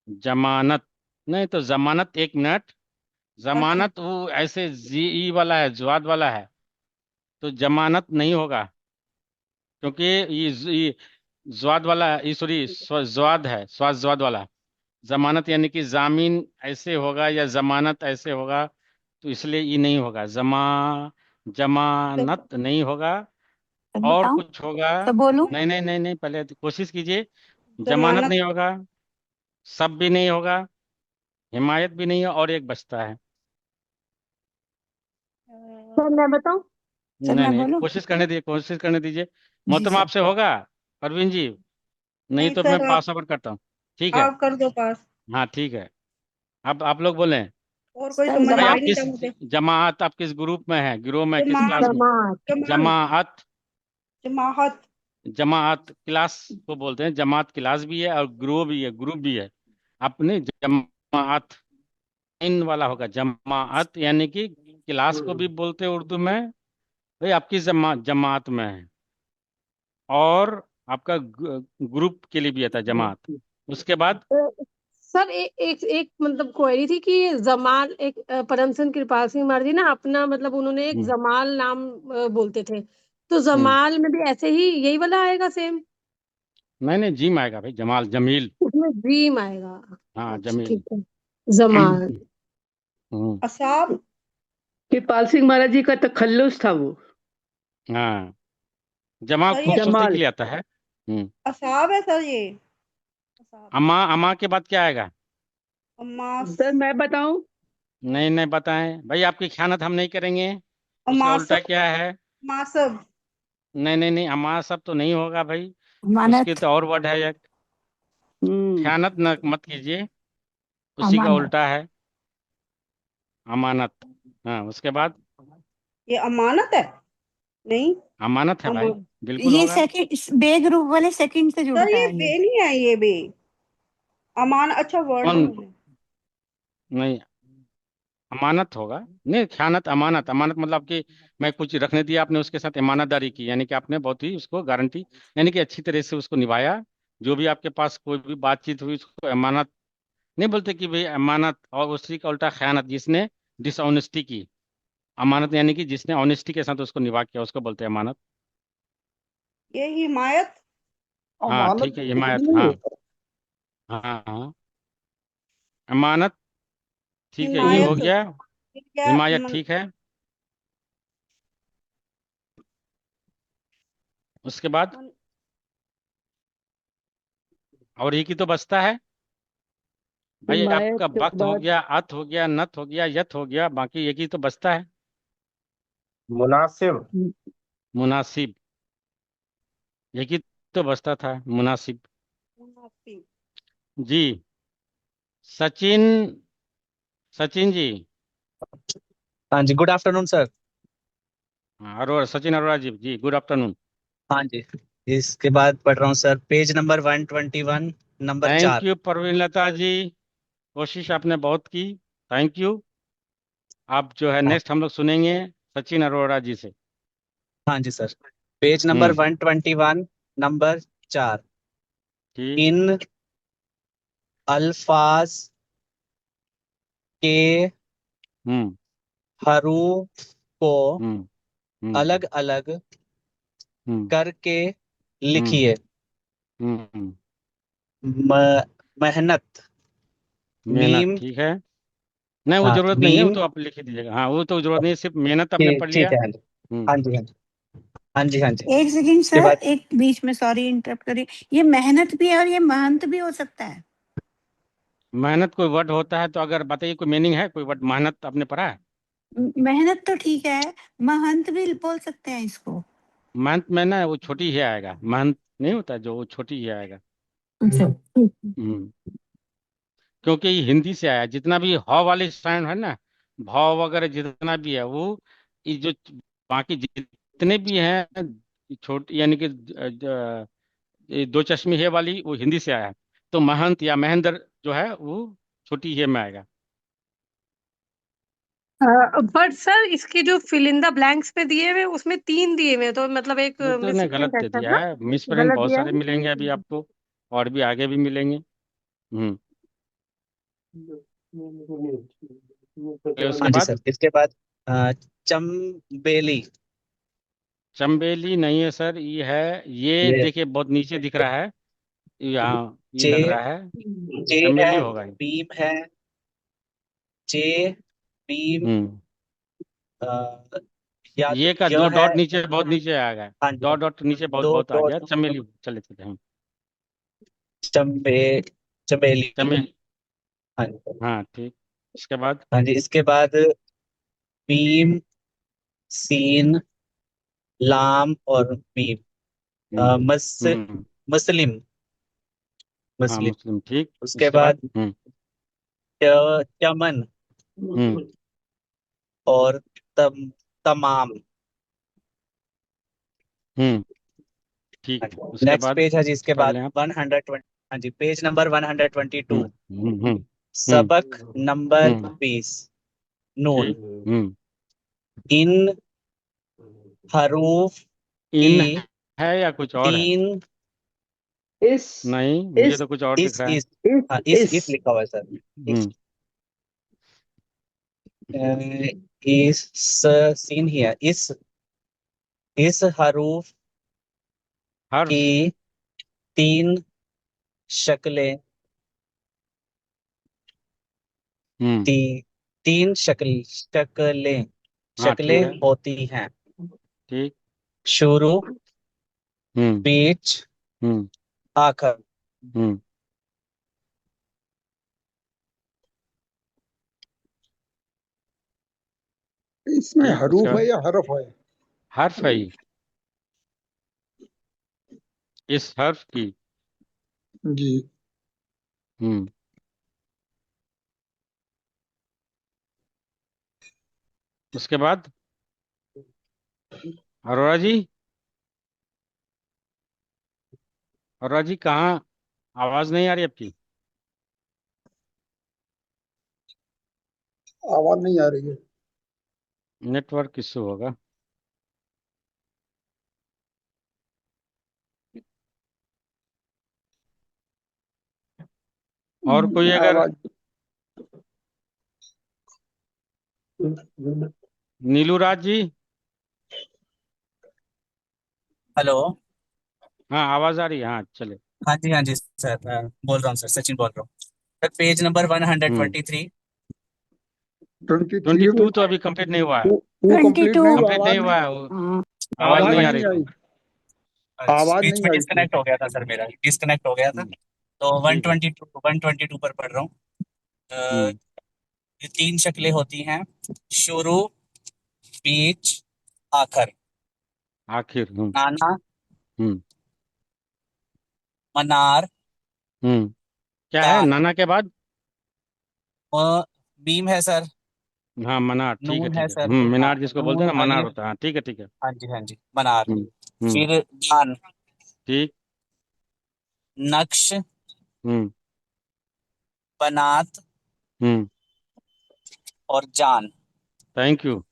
जमानत। नहीं तो जमानत, एक मिनट। अच्छा जमानत वो ऐसे जी ई वाला है, ज्वाद वाला है। तो जमानत नहीं होगा, क्योंकि ये ज्वाद वाला, ये सॉरी ज्वाद है, स्वाद ज्वाद वाला। जमानत यानी कि जामीन ऐसे होगा या जमानत ऐसे होगा। तो इसलिए ये नहीं होगा, तो जमानत नहीं होगा। तब और बताऊं, कुछ होगा। तब बोलूं। नहीं नहीं नहीं नहीं, पहले तो कोशिश कीजिए। जमानत जमानत नहीं होगा, सब भी नहीं होगा, हिमायत भी नहीं है, और एक बचता है। सर मैं बताऊं? सर नहीं मैं नहीं, बोलूं। कोशिश करने दीजिए, कोशिश करने दीजिए। जी मोहतरमा सर। आपसे होगा? परवीन जी, नहीं नहीं तो मैं सर पास ओवर करता हूँ। ठीक है। आप कर दो पास। हाँ ठीक है। अब आप लोग बोलें। और कोई सर समझ भाई आ जमा ही आप नहीं किस रहा मुझे। जमात, आप किस ग्रुप में है, गिरोह में, किस जमात क्लास में? जमात। जमान जमाअत। जमाहत जमाअत क्लास को बोलते हैं। जमात क्लास भी है और ग्रुप भी है, ग्रुप भी है। अपने जमाअत इन वाला होगा। जमाअत यानी कि क्लास को भी बोलते हैं उर्दू में। भाई आपकी जमात में है। और आपका ग्रुप के लिए भी आता है जमात। उसके बाद अ, सर एक एक मतलब क्वेरी थी कि जमाल एक परम सिंह कृपाल सिंह मर्जी ना अपना मतलब उन्होंने एक हम्म जमाल नाम बोलते थे। तो हम्म जमाल में भी ऐसे ही यही वाला आएगा सेम? नहीं नहीं, जिम आएगा भाई, जमाल जमील। उसमें ड्रीम आएगा? हाँ अच्छा जमील। ठीक है। जमाल। हम्म असाब कृपाल सिंह महाराज जी का तखल्लुस था वो। हाँ, जमा सर ये खूबसूरती के जमाल। लिए आता है। असाब है सर ये असाब अमा, अमा के बाद क्या आएगा? अमास सर मैं बताऊं? नहीं नहीं, बताएं भाई, आपकी खयानत हम नहीं करेंगे। उसका उल्टा अमासब क्या है? मासब नहीं नहीं नहीं, अमा सब तो नहीं होगा भाई। उसकी अमानत। तो और वर्ड है एक। हम्म। खयानत न मत कीजिए, उसी का अमानत। उल्टा है अमानत। हाँ, उसके बाद ये अमानत है नहीं अमानत है भाई, अमा बिल्कुल ये होगा। सेकंड बे ग्रुप वाले सेकंड से सर जुड़ता ये है बे ये। नहीं है ये बे अमान अच्छा वर्ड कौन? है। नहीं, अमानत होगा। नहीं, खयानत अमानत, अमानत मतलब कि मैं कुछ रखने दिया आपने, उसके साथ ईमानतदारी की, यानी कि आपने बहुत ही उसको गारंटी, यानी कि अच्छी तरह से उसको निभाया। जो भी आपके पास कोई भी बातचीत हुई उसको अमानत नहीं बोलते कि भाई अमानत, और उसी का उल्टा खयानत, जिसने डिसऑनेस्टी की। अमानत यानी कि जिसने ऑनेस्टी के साथ उसको निभा किया, उसको बोलते हैं अमानत। ये हिमायत। हाँ अमानत ठीक है, कुछ भी हिमायत, नहीं हाँ। होता। हाँ हाँ, अमानत ठीक है, ये हो हिमायत गया। क्या हिमायत ठीक है। उसके बाद और ये की तो बचता है भाई, हिमायत आपका के वक्त हो बाद गया, अत हो गया, नत हो गया, यत हो गया, बाकी एक ही तो बचता है। मुनासिब। मुनासिब। एक ही तो बचता था, मुनासिब। मुनाफिक। जी। सचिन, सचिन जी। हाँ जी, गुड आफ्टरनून सर। हाँ, अरोड़ा, सचिन अरोड़ा जी गुड आफ्टरनून। हाँ जी, इसके बाद पढ़ रहा हूँ sir, page number 121, number thank 4। You Parveen Lata ji, कोशिश आपने बहुत की। Thank you. आप जो है हाँ नेक्स्ट हम लोग सुनेंगे सचिन अरोड़ा जी से। हाँ जी सर, पेज नंबर हम्म। 121, नंबर 4। ठीक। इन अल्फाज के हम्म। हरूफ को हम्म। हम्म। अलग अलग हम्म। करके हम्म। लिखिए। हम्म। मेहनत, मेहनत मीम। ठीक है। नहीं वो हाँ, जरूरत नहीं है, वो मीम तो आप लिख ही दीजिएगा। हाँ वो तो जरूरत नहीं है, सिर्फ मेहनत आपने ठीक पढ़ लिया। ठीक है। हाँ जी, हम्म। हाँ जी, हाँ जी, हाँ जी, हाँ जी। एक सेकंड इसके सर, बाद एक बीच में, सॉरी इंटरप्ट करिए। ये मेहनत भी है और ये महंत भी हो सकता है। मेहनत कोई वर्ड होता है तो अगर बताइए, कोई मीनिंग है कोई वर्ड, मेहनत आपने पढ़ा है? मेहनत तो ठीक है, महंत भी बोल सकते हैं इसको। मेहनत में ना वो छोटी ही आएगा, मेहनत नहीं होता जो, वो छोटी ही आएगा। अच्छा। हम्म। क्योंकि ये हिंदी से आया, जितना भी ह वाले साउंड है ना, भाव वगैरह जितना भी है वो, ये जो बाकी जितने भी हैं छोटे, यानी कि ये दो चश्मे है वाली, वो हिंदी से आया है। तो महंत या महेंद्र जो है वो छोटी है में आएगा। बट सर इसके जो फिल इन द ब्लैंक्स पे दिए हुए उसमें 3 दिए हुए हैं, तो मतलब एक वो तो ने मिसप्रिंट गलत है दे सर दिया ना। है, मिसप्रिंट गलत बहुत दिया सारे है। मिलेंगे अभी आपको, और भी आगे भी मिलेंगे। हम्म। चलिए उसके हाँ जी बाद। सर, इसके बाद चम्बेली। चंबेली नहीं है सर, ये है, ये ये देखिए बहुत नीचे दिख रहा है, यहाँ ये चे लग रहा है। चे है, चमेली होगा ये। बीम है, चे, बीम, हम्म। अ, या तो ये का य दो है। डॉट नीचे बहुत नीचे आ गया। हाँ जी, हाँ डॉट जी, डॉट नीचे बहुत दो बहुत आ गया, डॉट। चमेली चले चले हम। चंबे चमेली। चमेली। हाँ जी, हाँ ठीक। इसके बाद। हाँ जी, इसके बाद बीम, सीन, लाम और मीम। हम्म। हम्म। मुस्लिम, हाँ मुस्लिम। मुस्लिम ठीक। उसके इसके बाद। बाद हम्म। चमन हम्म। और तमाम। हम्म। ठीक। उसके नेक्स्ट बाद पेज है जी, इसके पढ़ बाद लें आप। 120। हाँ जी, पेज नंबर 122। हम्म। हम्म। हम्म। हम्म। सबक नंबर हम्म। 20। नून। ठीक। हम्म। इन हरूफ की इन है या कुछ और है? तीन। इस नहीं, मुझे इस तो कुछ और दिख रहा है। इस इस हाँ, इस इस लिखा हुआ है सर। इस हम्म। इस सीन ही है। इस हरूफ हर्फ। की तीन शक्लें, हम्म। ती, तीन शक्लें हाँ ठीक शक्लें है। होती हैं। ठीक। शुरू, हम्म। बीच, हम्म। आखिर। हम्म। इसमें ठीक। उसके हरूफ है बाद या हरफ है? हर्फ है ये, इस हर्फ की। जी। हम्म। उसके बाद अरोड़ा जी, अरोड़ा जी कहाँ, आवाज नहीं आ रही आपकी। आवाज नहीं आ रही है। नेटवर्क इश्यू होगा। और कोई अगर आवाज नीलूराज जी। हेलो। हाँ, आवाज आ रही है, हाँ चले। हाँ जी सर, बोल रहा हूँ सर, सचिन बोल रहा हूँ सर। पेज नंबर हम्म 123। 23 22 तो अभी कंप्लीट नहीं हुआ है। वो कंप्लीट 22। नहीं हुआ, कंप्लीट नहीं हुआ है हाँ, आवाज आवाज नहीं आ नहीं रही आई, थी। आवाज बीच नहीं में आई थी। डिस्कनेक्ट हो गया था सर, मेरा डिस्कनेक्ट हो गया था। हम्म, तो ठीक है। 122 पर पढ़ रहा हूँ। अ, हम्म। ये 3 शक्लें होती हैं: शुरू, बीच, आखिर। आखिर। नाना, हम्म। मनार, हम्म। क्या है दान। नाना के बाद? बीम है सर। हाँ, मनार, ठीक है नून है ठीक है। सर। हाँ, मीनार जिसको बोलते नून, हैं ना, मनार अलिफ। होता है, हाँ ठीक है ठीक है। हाँ जी मनार। हम्म। हम्म। फिर दान, ठीक। नक्श, हम्म। बनात हम्म। और जान। Thank you.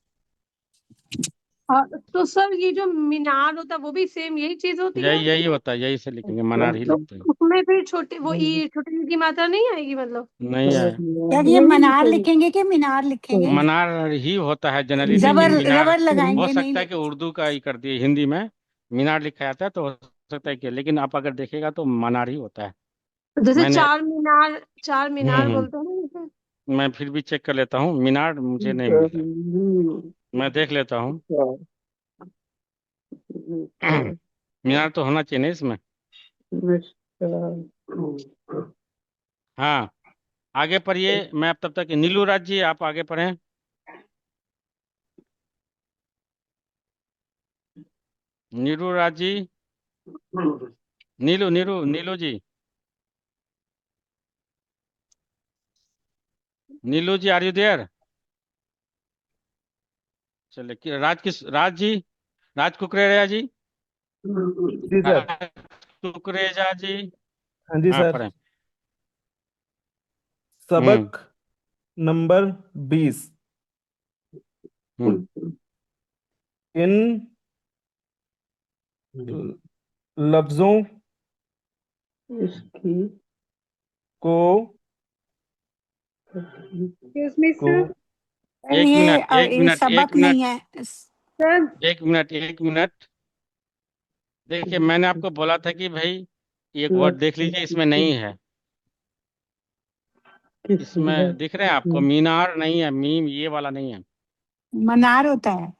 हाँ, तो सर ये जो मीनार होता है वो भी सेम यही चीज होती है? यही यही होता है, यही से लिखेंगे, मनार ही तो लिखते हैं। उसमें फिर छोटे वो ई छोटे ई की मात्रा नहीं आएगी मतलब? नहीं आए। यार ये यही मनार लिखेंगे। लिखेंगे कि मीनार लिखेंगे? मनार ही होता है जनरली, लेकिन जबर मीनार रबर हो लगाएंगे नहीं? सकता है कि उर्दू का ही कर दिए, हिंदी में मीनार लिखा जाता है तो हो सकता है कि, लेकिन आप अगर देखेगा तो मनार ही होता है। जैसे मैंने चार मीनार, चार मीनार हम्म बोलते हैं ना जैसे। मैं फिर भी चेक कर लेता हूँ, मीनार मुझे नहीं मिल रहा। मैं देख लेता हूँ। मीनार तो होना चाहिए ना इसमें। हाँ, आगे पढ़िए। मैं अब तब तक नीलू राज जी आप आगे पढ़ें। नीलू राज जी। नीलू नीलू नीलू जी। नीलू जी, आर यू देयर? चले कि राज जी, राज कुकरेजा जी। जी सर। राज कुकरेजा जी। हाँ जी हाँ, सर। पढ़ें। हम्म। सबक नंबर 20। हम्म। इन लफ्जों को एक्सक्यूज मी को सर। सर एक ये मिनट एक ये मिनट एक सबक मिनट नहीं है सर एक मिनट एक मिनट। देखिए, मैंने आपको बोला था कि भाई एक वर्ड देख लीजिए, इसमें नहीं है। इसमें दिख रहे हैं आपको, मीनार नहीं है, मीम ये वाला नहीं है। मनार होता है।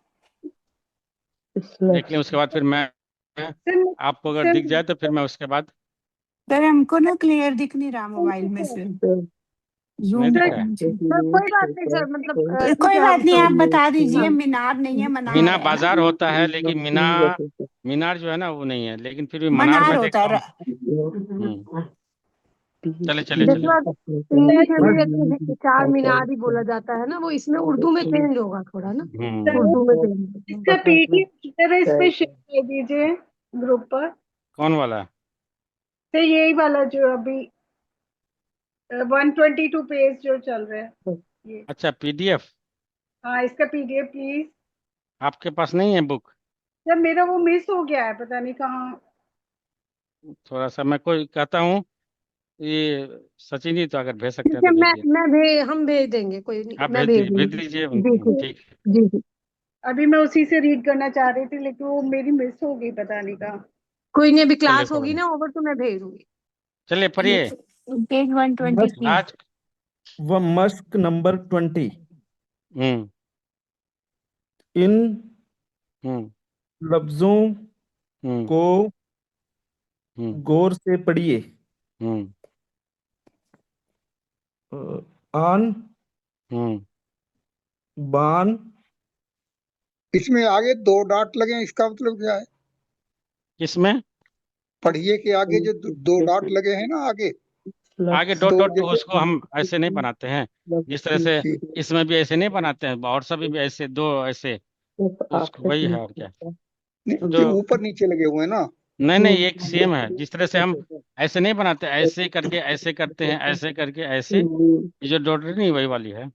देख लें, उसके बाद फिर मैं सर आपको अगर सर दिख जाए तो फिर मैं उसके बाद। सर हमको ना क्लियर दिख नहीं रहा मोबाइल में से, नहीं जूम दिख सर रहा है। करने से। सर कोई बात नहीं सर, मतलब ठीक कोई है, बात हम नहीं, आप समझ बता गए। दीजिए। हाँ मीनार नहीं है, मनार मीना है ना? बाजार होता है, लेकिन मीना मीनार जो है ना वो नहीं है, लेकिन फिर भी मनार मनार मैं होता देखता है हूँ। हम्म। चले चले चले। देखो इंग्लिश में भी जैसे चार मीनार ही बोला जाता है ना, वो इसमें उर्दू में चेंज होगा थोड़ा ना। हम्म। उर्दू में चेंज इसका पीडीएफ जरा इस पे शेयर कर दीजिए ग्रुप पर। कौन वाला? तो यही वाला जो अभी 122 पेज जो चल रहा है ये। अच्छा, पीडीएफ हाँ, इसका पीडीएफ प्लीज। आपके पास नहीं है बुक? सर मेरा वो मिस हो गया है, पता नहीं कहाँ। थोड़ा सा मैं कोई कहता हूँ, ये सचिन जी तो अगर भेज सकते ठीक हैं है, तो भेजिए। हम भेज देंगे, कोई नहीं, आप मैं भेज भेज दूंगी। दीजिए जी उनको, ठीक। ठीक है। जी जी। अभी मैं उसी से रीड करना चाह रही थी, लेकिन वो मेरी मिस हो गई, पता नहीं कहाँ। कोई नहीं, अभी चलिए क्लास कोई होगी नहीं। ना ओवर तो मैं भेज दूंगी। चलिए पढ़िए। Page Musk 123। आज। व मस्क नंबर 20। हम्म। इन हम्म। लफ्जों हम्म। को हम्म। गौर से पढ़िए। हम्म। आन, हम्म। बान, इसमें आगे 2 डॉट लगे हैं, इसका मतलब क्या है? किसमें? पढ़िए के आगे जो 2 डॉट लगे हैं ना आगे, आगे डॉट तो डॉट जैसे उसको हम ऐसे नहीं बनाते हैं, जिस तरह से इसमें भी ऐसे नहीं बनाते हैं, और सभी भी ऐसे दो ऐसे, तो उसको वही है और क्या। जो जो ऊपर नीचे लगे हुए हैं ना। नहीं नहीं, एक सेम है, जिस तरह से हम ऐसे नहीं बनाते, ऐसे करके ऐसे करते हैं, ऐसे करके ऐसे, ये जो डॉट नहीं वही वाली है।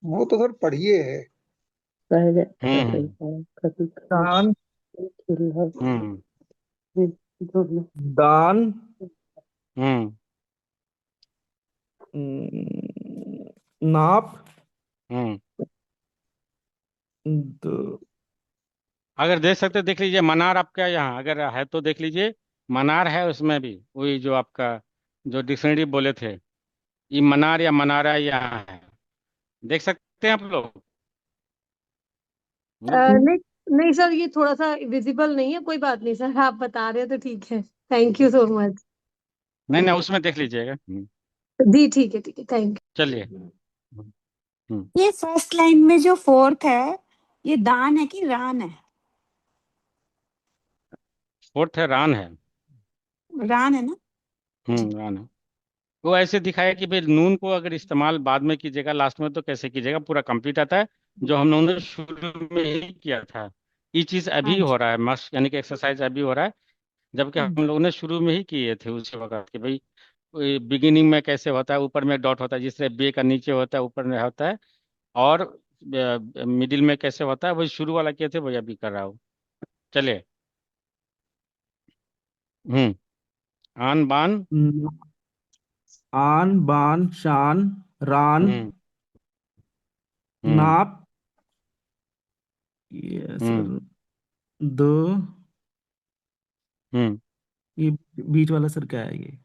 वो तो सर पढ़िए है। हम्म। कान, हम्म। दान, हम्म नाप, हम्म द, अगर देख सकते देख लीजिए, मनार आपका यहाँ अगर है तो देख लीजिए, मनार है उसमें भी, वही जो आपका जो डिक्शनरी बोले थे, ये मनार या मनारा यहाँ है, देख सकते हैं आप लोग। हम्म? नहीं नहीं सर, ये थोड़ा सा विजिबल नहीं है, कोई बात नहीं सर, आप बता रहे हो तो ठीक है। Thank you so much. नहीं नहीं, उसमें देख लीजिएगा। जी ठीक है, ठीक है, थैंक चलिए। हम्म। ये फर्स्ट लाइन में जो फोर्थ है, ये दान है कि रान है? फोर्थ है, रान है। रान है ना? रान है। वो ऐसे दिखाया कि भाई नून को अगर इस्तेमाल बाद में कीजिएगा लास्ट में तो कैसे कीजिएगा, पूरा कंप्लीट आता है, जो हम लोगों ने शुरू में ही किया था। ये चीज अभी हाँ जी। हो रहा है, मस्ट यानी कि एक्सरसाइज अभी हो रहा है, जबकि हम लोगों ने शुरू में ही किए थे उसी वक्त कि भाई बिगिनिंग में कैसे होता है, ऊपर में डॉट होता है, जिस तरह बे का नीचे होता है ऊपर में होता है, और मिडिल में कैसे होता है, वही शुरू वाला किए थे, वही अभी कर रहा हूँ। चलिए। हम्म आन बान। आन, बान, शान, रान, हम्म हम्म नाप, ये हम्म सर, द, हम्म ये बीच वाला सर क्या है ये?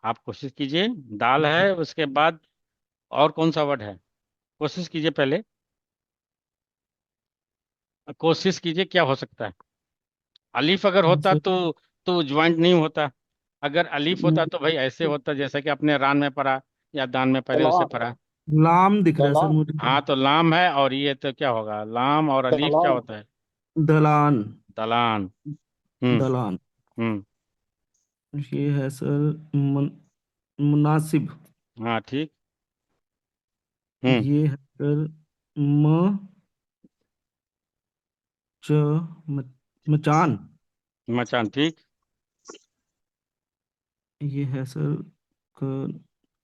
आप कोशिश कीजिए, दाल है उसके बाद और कौन सा वर्ड है, कोशिश कीजिए पहले, कोशिश कीजिए क्या हो सकता है। अलीफ अगर होता सर, तो ज्वाइंट नहीं होता, अगर अलीफ होता तो भाई ऐसे होता जैसा कि अपने रान में पढ़ा या दान में पहले उसे दलान। पढ़ा। लाम दिख रहा है सर दलान। मुझे तो। हाँ तो लाम है, और ये तो क्या होगा, लाम और अलीफ क्या दलान। होता है, दलान, दलान। हम्म दलान। हम्म ये है सर मुनासिब। हाँ ठीक। हम्म ये है सर म, च, म, मचान। मचान ठीक। ये है सर क,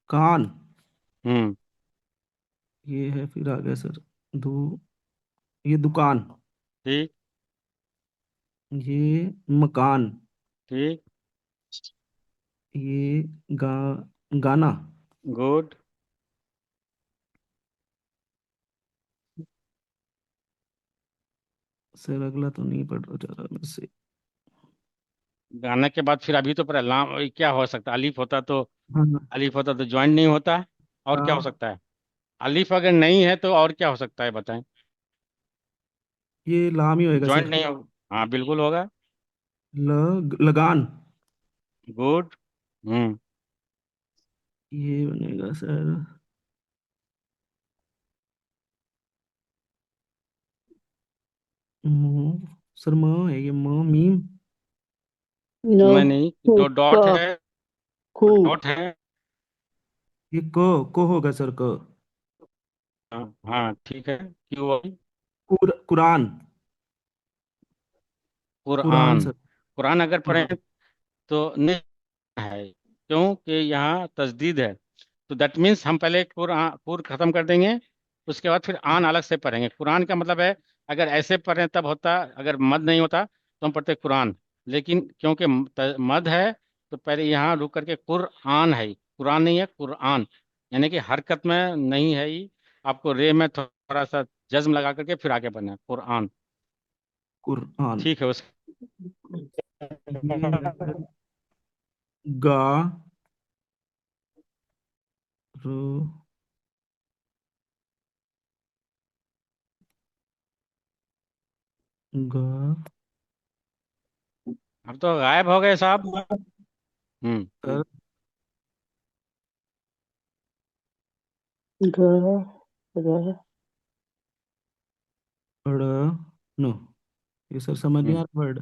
कान। हम्म ये है फिर आ गया सर दो, ये दुकान। ठीक ये मकान। ठीक। ये गा, गाना। गुड। सर अगला तो नहीं पढ़ रहा जा रहा मेरे से। गाने के बाद फिर अभी तो पढ़ा लाम, ये क्या हो सकता है, अलीफ होता तो, हाँ, अलीफ होता तो ज्वाइंट नहीं होता, और क्या हो हाँ, सकता है, अलीफ अगर नहीं है तो और क्या हो सकता है बताएं। ये लाम ही होएगा ज्वाइंट सर। नहीं होगा, हाँ बिल्कुल होगा। लगान। गुड। ये बनेगा सर म, सर म है ये, मीम। नो, मैं नहीं, कु, दो डॉट क, है, कु, डॉट है। ये को होगा सर क। हाँ हाँ ठीक है, क्यों। कुरान। कुरान कुरान। सर। कुरान अगर पढ़ें हाँ, तो नहीं है, क्योंकि यहाँ तजदीद है, तो दैट मीन्स हम पहले कुर खत्म कर देंगे, उसके बाद फिर आन अलग से पढ़ेंगे। कुरान का मतलब है, अगर ऐसे पढ़ें तब होता, अगर मद नहीं होता तो हम पढ़ते कुरान, लेकिन क्योंकि मद है तो पहले यहाँ रुक करके कुरआन है, कुरान नहीं है कुरआन, यानी कि हरकत में नहीं है ही, आपको रे में थोड़ा सा जज्म लगा करके फिर आगे बढ़ना है, कुरआन। कुरान। ठीक है उस। ये है सर गा, रो, गा, अब तो गायब हो गए साहब। हम्म सर ग, र, ड़, नो। ये सर समझ नहीं हम्म आ रहा वर्ड।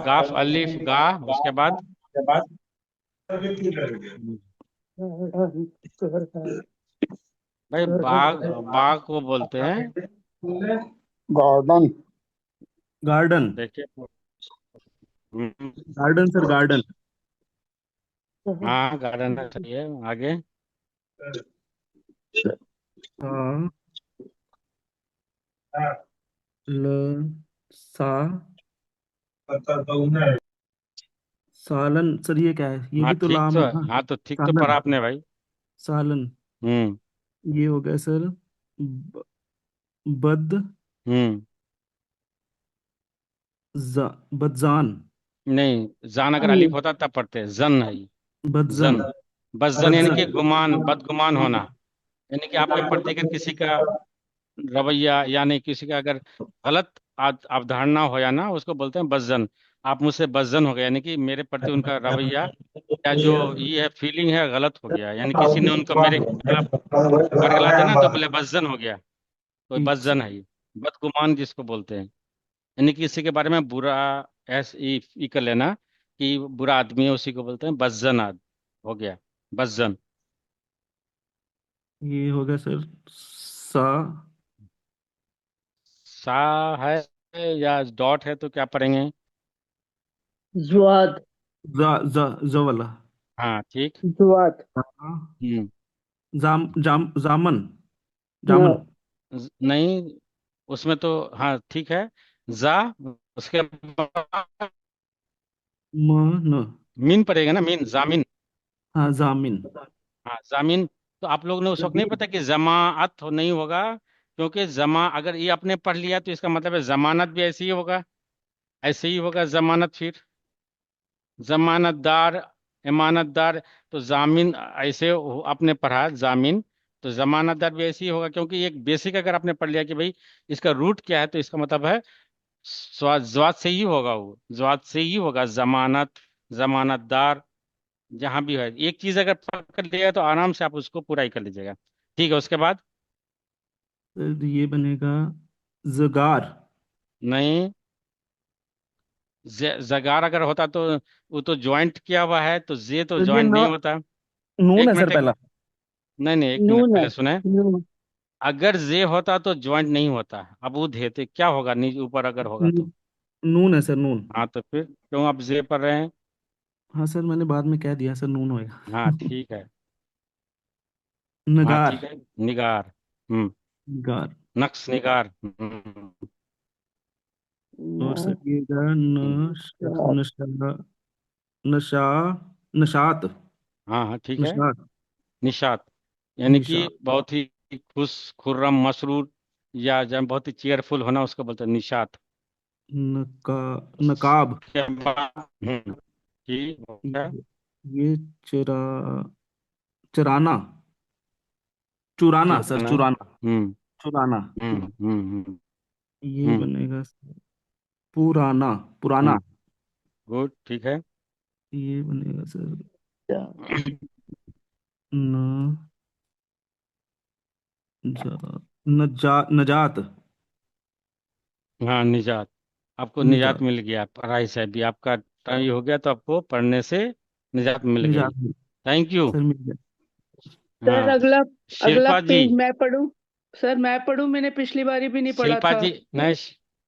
गाफ अलीफ गा, उसके बाद भाई बाग, बाग को बोलते हैं। गार्डन। गार्डन। देखिए। हम्म, गार्डन सर, गार्डन। हाँ गार्डन है, सही है। आगे। सा, ल, सा, सालन सर, ये क्या है? ये हाँ भी तो ठीक लाम तो है ना। हाँ तो ठीक तो पढ़ा सालन। आपने भाई। सालन। हम्म। ये हो गया सर। ब- बद हम्म। जा, बदजान। नहीं, जान अगर अलीफ होता तब पढ़ते, जन है ये। बदजन। जन। बस जन यानी कि बदजन। गुमान, बदगुमान होना। यानी कि आपके प्रति अगर किसी का रवैया, यानी किसी का अगर गलत अवधारणा हो या ना, उसको बोलते हैं बदजन। आप मुझसे बदजन हो गए, यानी कि मेरे प्रति उनका रवैया या जो ये है फीलिंग है गलत हो गया, यानी किसी ने उनको मेरे खिलाफ वर्गला दिया ना, तो बोले बदजन हो गया। तो ठीक बदजन सर। है ये। बदगुमान जिसको बोलते हैं, यानी कि किसी के बारे में बुरा ऐस ई कर लेना कि बुरा आदमी है, उसी को बोलते हैं बदजन आद हो गया। बदजन। ये हो गया सर। सा सा है या डॉट है तो क्या पढ़ेंगे? जुआद। जा जा जा वाला। हाँ ठीक। जुआद। हाँ। हम्म। जामन। नो। जामन। नहीं, उसमें तो हाँ ठीक है। जा, उसके बाद म न। मीन पड़ेगा ना, मीन, जामिन। हाँ, जामिन। हाँ जामिन। तो आप लोग ने उस वक्त नहीं पता कि जमाअत नहीं होगा, क्योंकि जमा अगर ये आपने पढ़ लिया तो इसका मतलब है जमानत भी ऐसे ही होगा, ऐसे ही होगा जमानत फिर। जमानतदार, इमानतदार। तो जामिन ऐसे आपने पढ़ा जामिन, तो जमानतदार भी ऐसे ही होगा, क्योंकि एक बेसिक अगर आपने पढ़ लिया कि भाई इसका रूट क्या है, तो इसका मतलब है ज्वाद से ही होगा, वो ज्वाद से ही होगा जमानत, जमानतदार। जहां भी है एक चीज अगर पकड़ लिया तो आराम से आप उसको पूरा ही कर लीजिएगा। ठीक है, उसके बाद? सर ये बनेगा जगार। नहीं, जगार अगर होता तो वो तो ज्वाइंट किया हुआ है, तो जे तो सर ये ज्वाइंट नहीं न होता। नून एक है सर मिनट, एक पहला। मिनट। नहीं नहीं, एक मिनट नून है। पहले सुने। नून। अगर जे होता तो ज्वाइंट नहीं होता, अब वो थे तो क्या होगा, नीचे ऊपर अगर होगा तो? नून है सर, नून। हाँ तो फिर क्यों आप जे पढ़ रहे हैं? हाँ सर, मैंने बाद में कह दिया सर, नून हाँ होएगा। ठीक है। हाँ नगार। ठीक है। निगार। हम्म। निगार। नक्श निगार। और न- सर ये का न- नशा। नशा। नशात। हाँ हाँ ठीक है। नशात। निशात, यानी निशा। कि बहुत ही खुश, खुर्रम, मसरूर, या जब बहुत ही चेयरफुल होना, उसको बोलते हैं निशात। नका नकाब। उसके बाद ठीक हो गया। ये चरा चराना। चुराना सर, चुराना। चुराना। हम्म। चुराना। हम्म। ये हम्म। बनेगा पुराना। पुराना। हम्म। गुड, ठीक है। ये बनेगा सर। न जा, नजात। हाँ निजात। आपको निजात निजात। मिल गया पढ़ाई से, भी आपका टाइम ये हो गया, तो आपको पढ़ने से निजात मिल गई। निजात। Thank you. सर मिल गया। सर हाँ। अगला। अगला शिल्पा जी। पेज मैं पढ़ूं? सर मैं पढ़ूं, मैंने पिछली बारी भी नहीं पढ़ा शिल्पा था। जी, नहीं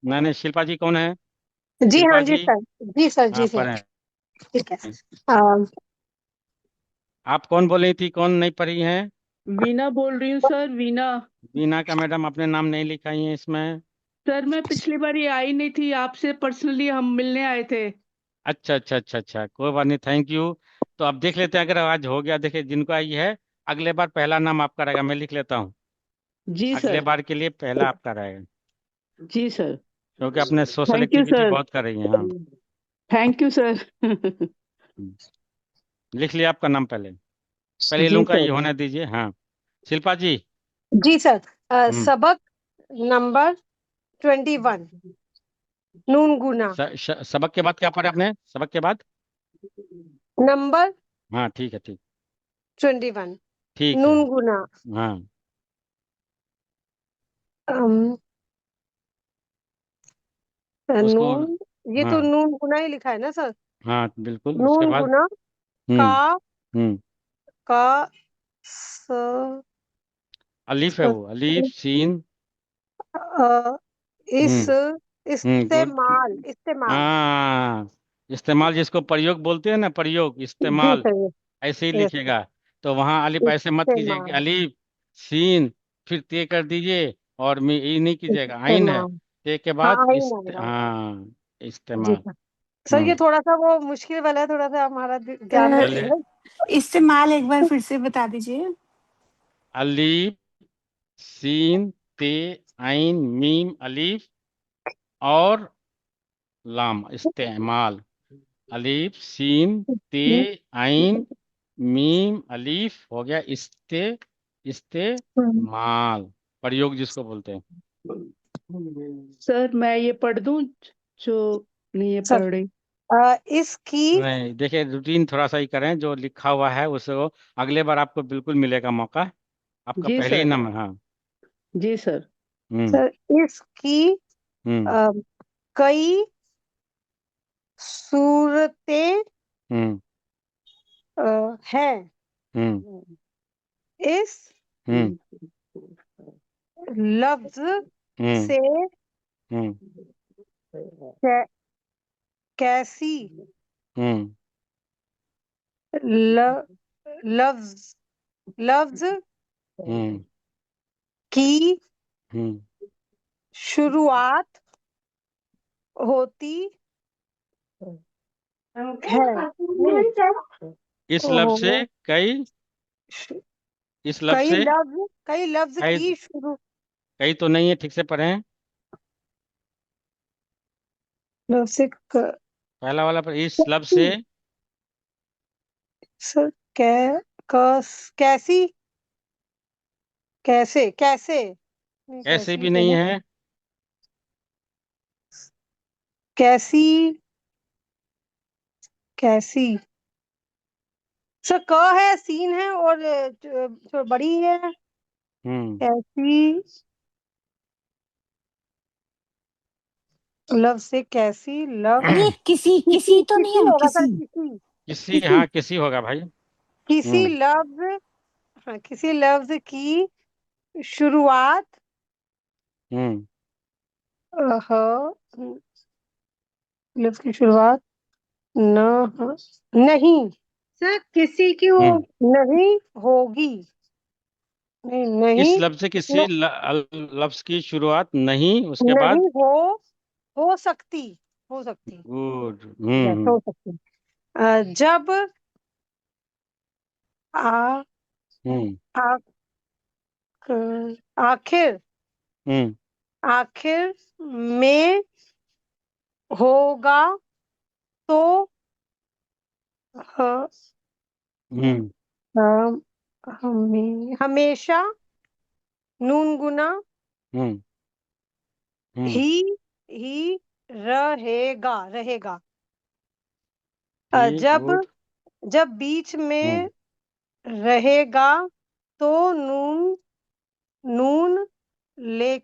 नहीं नहीं, शिल्पा जी कौन है? जी हाँ शिल्पा जी जी। सर। जी सर, हाँ जी सर। पढ़े। ठीक है। अम, आप कौन बोल रही थी, कौन नहीं पढ़ी हैं? वीना बोल रही हूँ सर, वीना। बीना का मैडम अपने नाम नहीं लिखाई है इसमें। सर मैं पिछली बारी आई नहीं थी, आपसे पर्सनली हम मिलने आए थे। अच्छा अच्छा अच्छा अच्छा, कोई बात नहीं, थैंक यू। तो अब देख लेते हैं, अगर आज हो गया, देखिए जिनको आई है, अगले बार पहला नाम आपका रहेगा, मैं लिख लेता हूँ। जी अगले सर। बार के लिए पहला आपका रहेगा, जी सर। क्योंकि अपने social thank you activity sir. बहुत कर रही हैं। हाँ। Thank you sir. हम्म। लिख लिया आपका नाम पहले, पहले इन जी लोगों का ये सर। होने दीजिए। हाँ। शिल्पा जी। जी सर। हम्म। सबक नंबर 21, नून गुना। सबक के बाद क्या पढ़ा आपने, सबक के बाद? नंबर हाँ ठीक है, ठीक। 21, ठीक है। नून गुना। हाँ। अम, उसको। नून, ये तो हाँ नून गुना ही लिखा है ना सर? हाँ बिल्कुल, उसके नून बाद? गुना का, हम्म। हम्म। का, स, अलीफ है स, वो, अलीफ सीन। अ, इस, हम्म। गुड। इस्तेमाल, इस्तेमाल। हाँ, इस्तेमाल जिसको प्रयोग बोलते हैं ना, प्रयोग, जी इस्तेमाल, सर। ऐसे ही यस लिखेगा। तो वहाँ अलिफ ऐसे मत कीजिए कि इस्तेमाल, अलिफ सीन फिर ते कर दीजिए, और मैं ये नहीं कीजिएगा, आइन है, इस्तेमाल। ते के हाँ बाद आई ना। हाँ, जी इस्तेमाल। सर। सर ये थोड़ा सा वो मुश्किल वाला है, थोड़ा सा हमारा ध्यान सर चलिए। रखिएगा। इस्तेमाल एक बार फिर से बता दीजिए। अलीफ, सीन, ते, आइन, मीम, अलीफ और लाम। इस्तेमाल। अलीफ, सीन, ते, आइन, मीम, अलीफ हो गया। इस्तेमाल, प्रयोग जिसको बोलते हैं। सर मैं ये पढ़ दूं जो नहीं ये सर पढ़ रही। इसकी नहीं, देखिए रूटीन थोड़ा सा ही करें, जो लिखा हुआ है उसको अगले बार आपको बिल्कुल मिलेगा मौका। आपका जी पहले ही सर। नंबर। हाँ। जी सर। हम्म। सर इसकी हम्म। अ, कई सूरतें हम्म। हैं। हम्म। इस हम्म। लफ्ज हम्म। से हम्म। कै, कैसी हम्म। ल, लफ्ज लफ्ज हम्म। की हम्म। शुरुआत होती है। नहीं, इस लफ्ज से ओहो, कई। श- इस लफ्ज से कई लफ्ज कई। की शुरू कई तो नहीं है, ठीक से पढ़ें। लफ्ज से पहला वाला पर इस लफ्ज से। सर कैसी कैसे कैसे नहीं, ऐसे कैसी भी तो नहीं नहीं, है। कैसी कैसी सर क है, सीन है और जो बड़ी है। हम्म। कैसी लव से कैसी लव अरे किसी किसी तो नहीं किसी है, होगा सर, किसी किसी किसी, किसी। हाँ किसी होगा भाई। किसी हम्म। लफ्ज, हाँ किसी लफ्ज की शुरुआत हम्म। लफ्ज की शुरुआत न नहीं सर, किसी की हो हम्म। नहीं होगी, नहीं इस नहीं लफ्ज से किसी न, लफ्ज की शुरुआत नहीं, उसके बाद। नहीं हो सकती, हो सकती, गुड। यस हो सकती। जब आ, हम्म। आ, आखिर हम्म। आखिर में होगा तो ह- हम्म। हमेशा नून गुना हम्म। हम्म। ही रहेगा रहेगा। ठीक, जब गुड। जब बीच में हम्म। रहेगा तो नून नून ले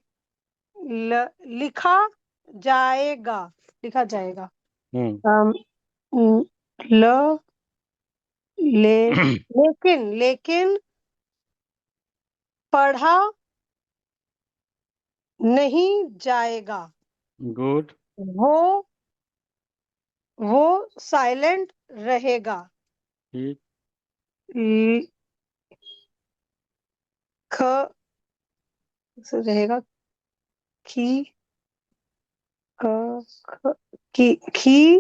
लिखा जाएगा, लिखा जाएगा। हम्म। अम, न- ल ले लेकिन लेकिन पढ़ा नहीं जाएगा। गुड। वो वो साइलेंट रहेगा। ठीक। ल- ख से रहेगा खी ख ख- खी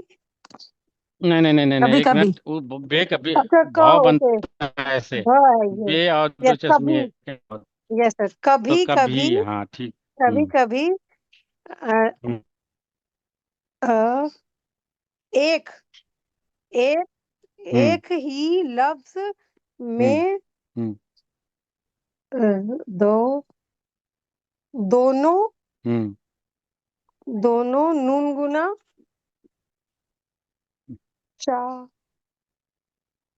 नहीं नहीं नहीं नहीं नहीं, कभी एक कभी। मिनट। वो बे कभी अच्छा क भाव ओके, बनता है ऐसे। हाँ ये, बे और दो यस चश्मे कभी, एक होता यस सर, है। तो कभी कभी कभी, हाँ ठीक। कभी हम्म। कभी अ, हम्म। अ, एक एक हम्म। एक ही लफ्ज हम्म। में हम्म। अ, दो दोनों हम्म। दोनों नून गुना चा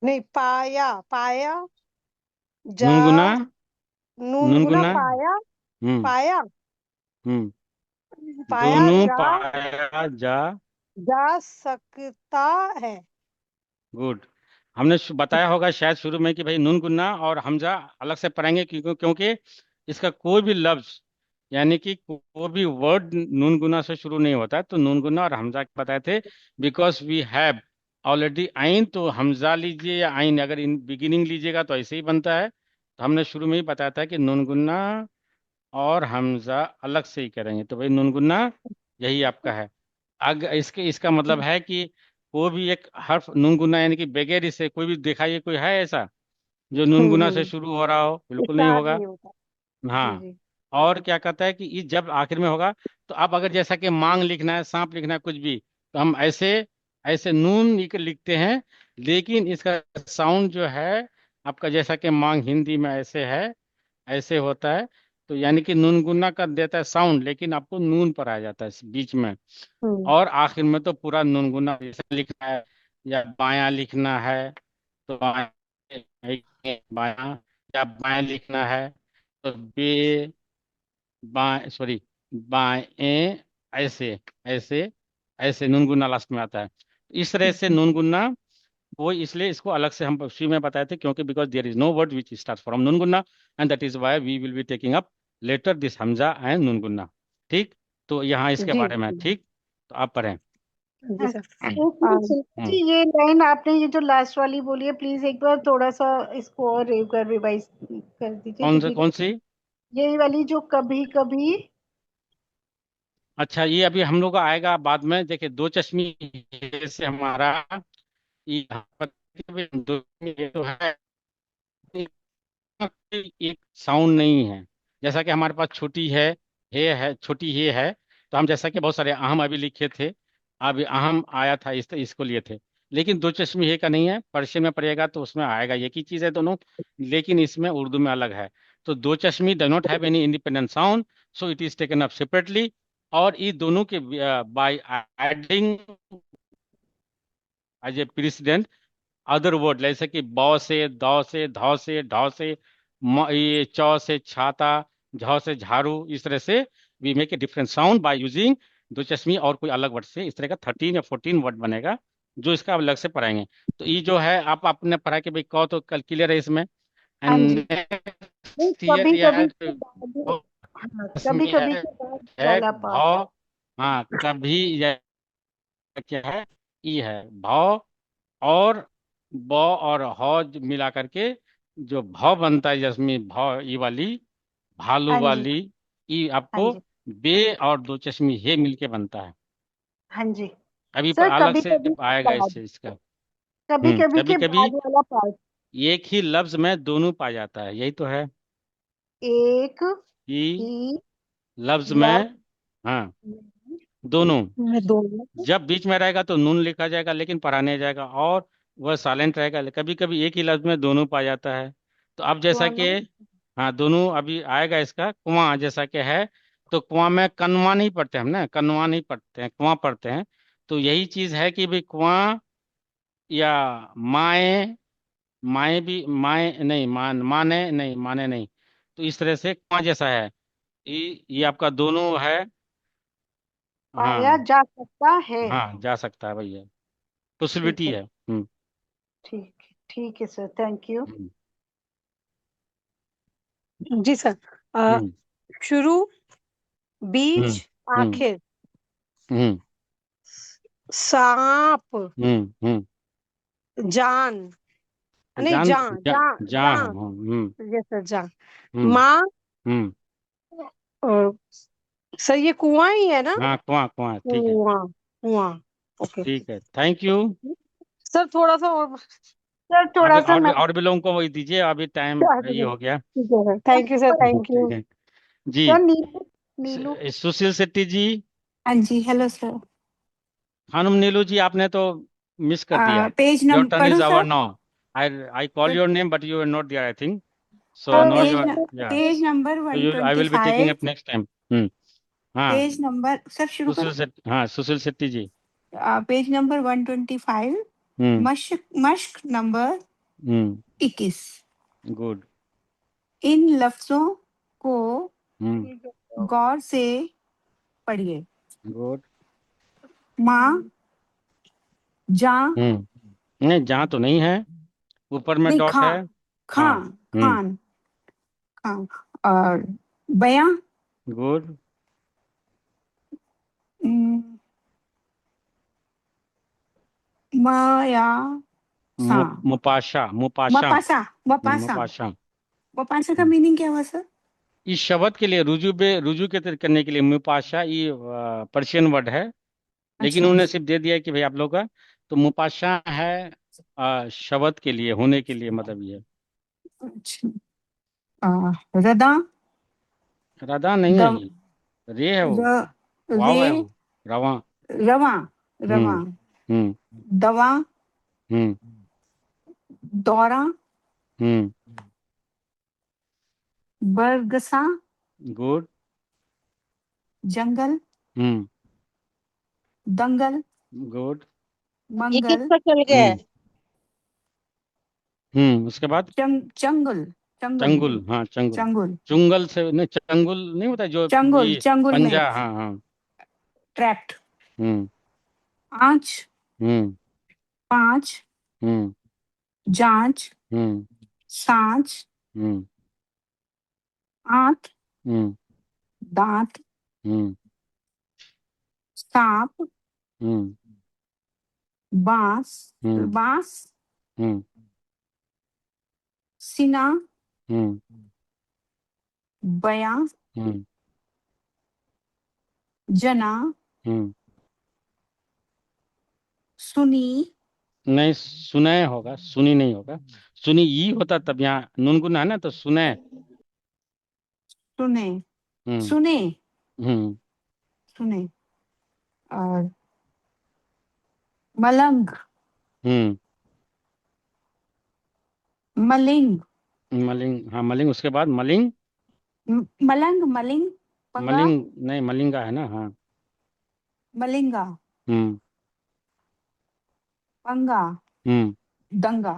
नहीं पाया पाया जा नून गुना। नून नून गुना गुना। पाया हम्म। पाया हम्म। पाया दोनों पाया जा सकता है। गुड। हमने बताया होगा शायद शुरू में कि भाई नून गुन्ना और हमजा अलग से पढ़ेंगे, क्योंकि क्योंकि इसका कोई भी लफ्ज, यानी कि कोई भी वर्ड नून गुना से शुरू नहीं होता है। तो नून गुना और हमजा बताए थे, बिकॉज वी हैव ऑलरेडी आइन। तो हमजा लीजिए या आइन, अगर इन बिगिनिंग लीजिएगा तो ऐसे ही बनता है। तो हमने शुरू में ही बताया था कि नून गुन्ना और हमजा अलग से ही करेंगे। तो भाई नून गुन्ना यही आपका है। इसके इसका मतलब है कि कोई भी एक हर्फ नून गुना यानी कि बगैर इससे कोई भी दिखाइए, कोई है ऐसा जो नून गुना से शुरू हो रहा हो? बिल्कुल नहीं स्टार्ट होगा। नहीं होता। जी हाँ। जी। और क्या कहता है कि इस जब आखिर में होगा, तो आप अगर जैसा कि मांग लिखना है, सांप लिखना है, कुछ भी, तो हम ऐसे ऐसे नून लिखते हैं। लेकिन इसका साउंड जो है आपका, जैसा कि मांग हिंदी में ऐसे है, ऐसे होता है। तो यानी कि नून गुना का देता है साउंड, लेकिन आपको नून पर आ जाता है इस बीच में। हम्म और आखिर में तो पूरा नून गुना जैसे लिखना है, या बायां लिखना है तो बायां, बायां, या बाएं लिखना है तो बे, बाएं, सॉरी, बाएं, ऐसे ऐसे ऐसे नून गुना लास्ट में आता है। इस तरह से नून गुना, वो इसलिए इसको अलग से हम शुरू में बताए थे, क्योंकि because there is no word which start from noon ghunna, and that is why we will be taking up letter this hamza and noon ghunna. ठीक, तो यहाँ इसके जी बारे में है। जी ठीक, तो आप पढ़ें। जी सर। एक मिनट शिल्पा जी, हम्म। ये लाइन आपने ये जो लास्ट वाली बोली है, प्लीज एक बार थोड़ा सा इसको और रिवाइज कर दीजिए, रिपीट। कौन सी? यही वाली जो कभी कभी। अच्छा, ये अभी हम लोग का आएगा बाद में। देखिए, दो चश्मी से हमारा यहाँ पर दो चश्मी ये तो है, एक साउंड नहीं है। जैसा कि हमारे पास छोटी है छोटी हे है, तो हम जैसा कि बहुत सारे अहम अभी लिखे थे, अभी अहम आया था, इसको लिए थे। लेकिन दो चश्मी हे का नहीं है। पर्शियन में पढ़िएगा तो उसमें आएगा, एक ही चीज़ है दोनों, लेकिन इसमें उर्दू में अलग है। तो do chashmi do not have any independent sound, so it is taken up separately. और ये दोनों के by adding as a president other word, जैसे कि बौ से, दौ से, धौ से, ढौ से, ये चौ से छाता, झौ से झाड़ू, इस तरह से we make a different sound by using दो चश्मी और कोई अलग वर्ड से। इस तरह का 13 या 14 वर्ड बनेगा, जो इसका अलग से पढ़ाएंगे। तो ये जो है आप आपने पढ़ा कि भाई कौ तो कल क्लियर है इसमें। हाँ एंड जी। नहीं, नेक्स्ट ईयर कभी यह कभी है के बाद। हाँ, कभी चश्मी कभी के बाद है वाला पार्ट। भौ। हाँ, कभी यह क्या है, ई है भौ। और ब और ह मिला करके जो भ बनता है, जिसमें भ ई वाली, भालू हाँ जी। वाली, ई हाँ आपको जी। बे और दो चश्मी हे मिलके बनता है। हाँ जी अभी पर सर, अलग कभी से कभी के आएगा बाद। इससे इसका। कभी कभी कभी के कभी बाद वाला पार्ट। एक ही लफ्ज में दोनों पा जाता है, यही तो है एक कि ही लफ्ज लफ्ज में, हाँ, दोनों। में दोनों। जब बीच में रहेगा तो नून लिखा जाएगा, लेकिन पढ़ा नहीं जाएगा, और वह साइलेंट रहेगा। कभी कभी एक ही लफ्ज में दोनों पा जाता है। तो अब जैसा कि, दोनों। हाँ, दोनों अभी आएगा इसका। कुआं जैसा कि है, तो कुआं में कनवा नहीं पढ़ते हम ना, कनवा नहीं पढ़ते हैं, कुआं पढ़ते हैं। तो यही चीज है कि भाई कुआं या माए, माए भी, माए नहीं, माने नहीं, माने नहीं। तो इस तरह से कुआं जैसा है। ये आपका दोनों है। पाया हाँ। जा सकता है। हाँ, जा सकता है भैया, ठीक पॉसिबिलिटी है। है। ठीक है सर, थैंक यू। हम्म। जी सर। हम्म। शुरू, बीच, हम्म। हम्म। आखिर। हम्म। सांप, हम्म। जान, नहीं जान, जान जान जहाँ है। जान। यस सर, जान। हम्म। माँ। हम्म। और सर ये कुआं ही है ना? हाँ, कुआं, कुआं, ठीक है। कुआं, कुआं। ओके। ठीक है, थैंक यू। सर थोड़ा सा और। सर थोड़ा सा मैं। और भी लोगों को वही दीजिए, अभी टाइम ये हो गया। ठीक है sir, thank you sir, thank you. ठीक है जी। सर नीलू। नीलू। सुशील शेट्टी जी। हाँ जी, हेलो सर। खानुम नीलू जी, आपने तो मिस कर दिया। पेज योर नंबर टर्न पढ़ूं is our sir? Now. I call your name but you are not there, I think. So sir no मुझे योर, या, पेज नंबर तो you I will be taking 125। Up next time. हाँ, page number sir शुरू सुशील करो। शेट्टी, हाँ, Sushil Shetty ji. Page number 125। हम्म। मश्क मश्क नंबर हम्म। 21। गुड। इन लफ्जों को हम्म। गौर से पढ़िए। गुड। माँ, जा, नहीं, जहाँ तो नहीं है, ऊपर में नहीं, डॉट है। हाँ। खां, खान, खान, और बयां, गुड। म, माया, सा, मुपाशा, मुपाशा। वपासा, वपासा। मुपाशा। वपासा का मीनिंग क्या हुआ सर? इस शब्द के लिए रुजू करने के लिए मुपाशा, ये पर्शियन वर्ड है। लेकिन अच्छा उन्होंने सिर्फ दे दिया कि भाई आप लोग का तो मुपाशा है शब्द के लिए, होने के लिए, मतलब ये अच्छा रदा राधा नहीं है गम ये, रे है वो, र रे वाव है वो, रवा। रवा रवा हम्म हम्म दवा हम्म दौरा हम्म बरगसा गुड। जंगल हम्म दंगल गुड। एक एक मंगल पर चल गया है। उसके बाद चंगुल चंगुल चंगुल, हाँ चंगुल। चंगुल चुंगल से नहीं, चंगुल नहीं होता जो चंगुल ये चंगुल में पंजा, हाँ हाँ। ट्रैप्ड हम्म आंच हम्म पांच हम्म जांच हम्म सांच हम्म आंत हम्म दांत हम्म सांप हम्म बांस हम्म बांस हम्म सीना हम्म बयां हम्म जना हम्म सुनी नहीं, सुनय होगा, सुनी नहीं होगा। सुनी ई होता तब, यहाँ नून गुना है ना, तो सुनय। सुने हम्म सुने हम्म सुने और मलंग हम्म मलिंग मलिंग, हाँ मलिंग, उसके बाद मलिंग। मलंग मलिंग पंगा मलिंग नहीं, मलिंगा है ना, हाँ। मलिंगा हम्म पंगा हम्म दंगा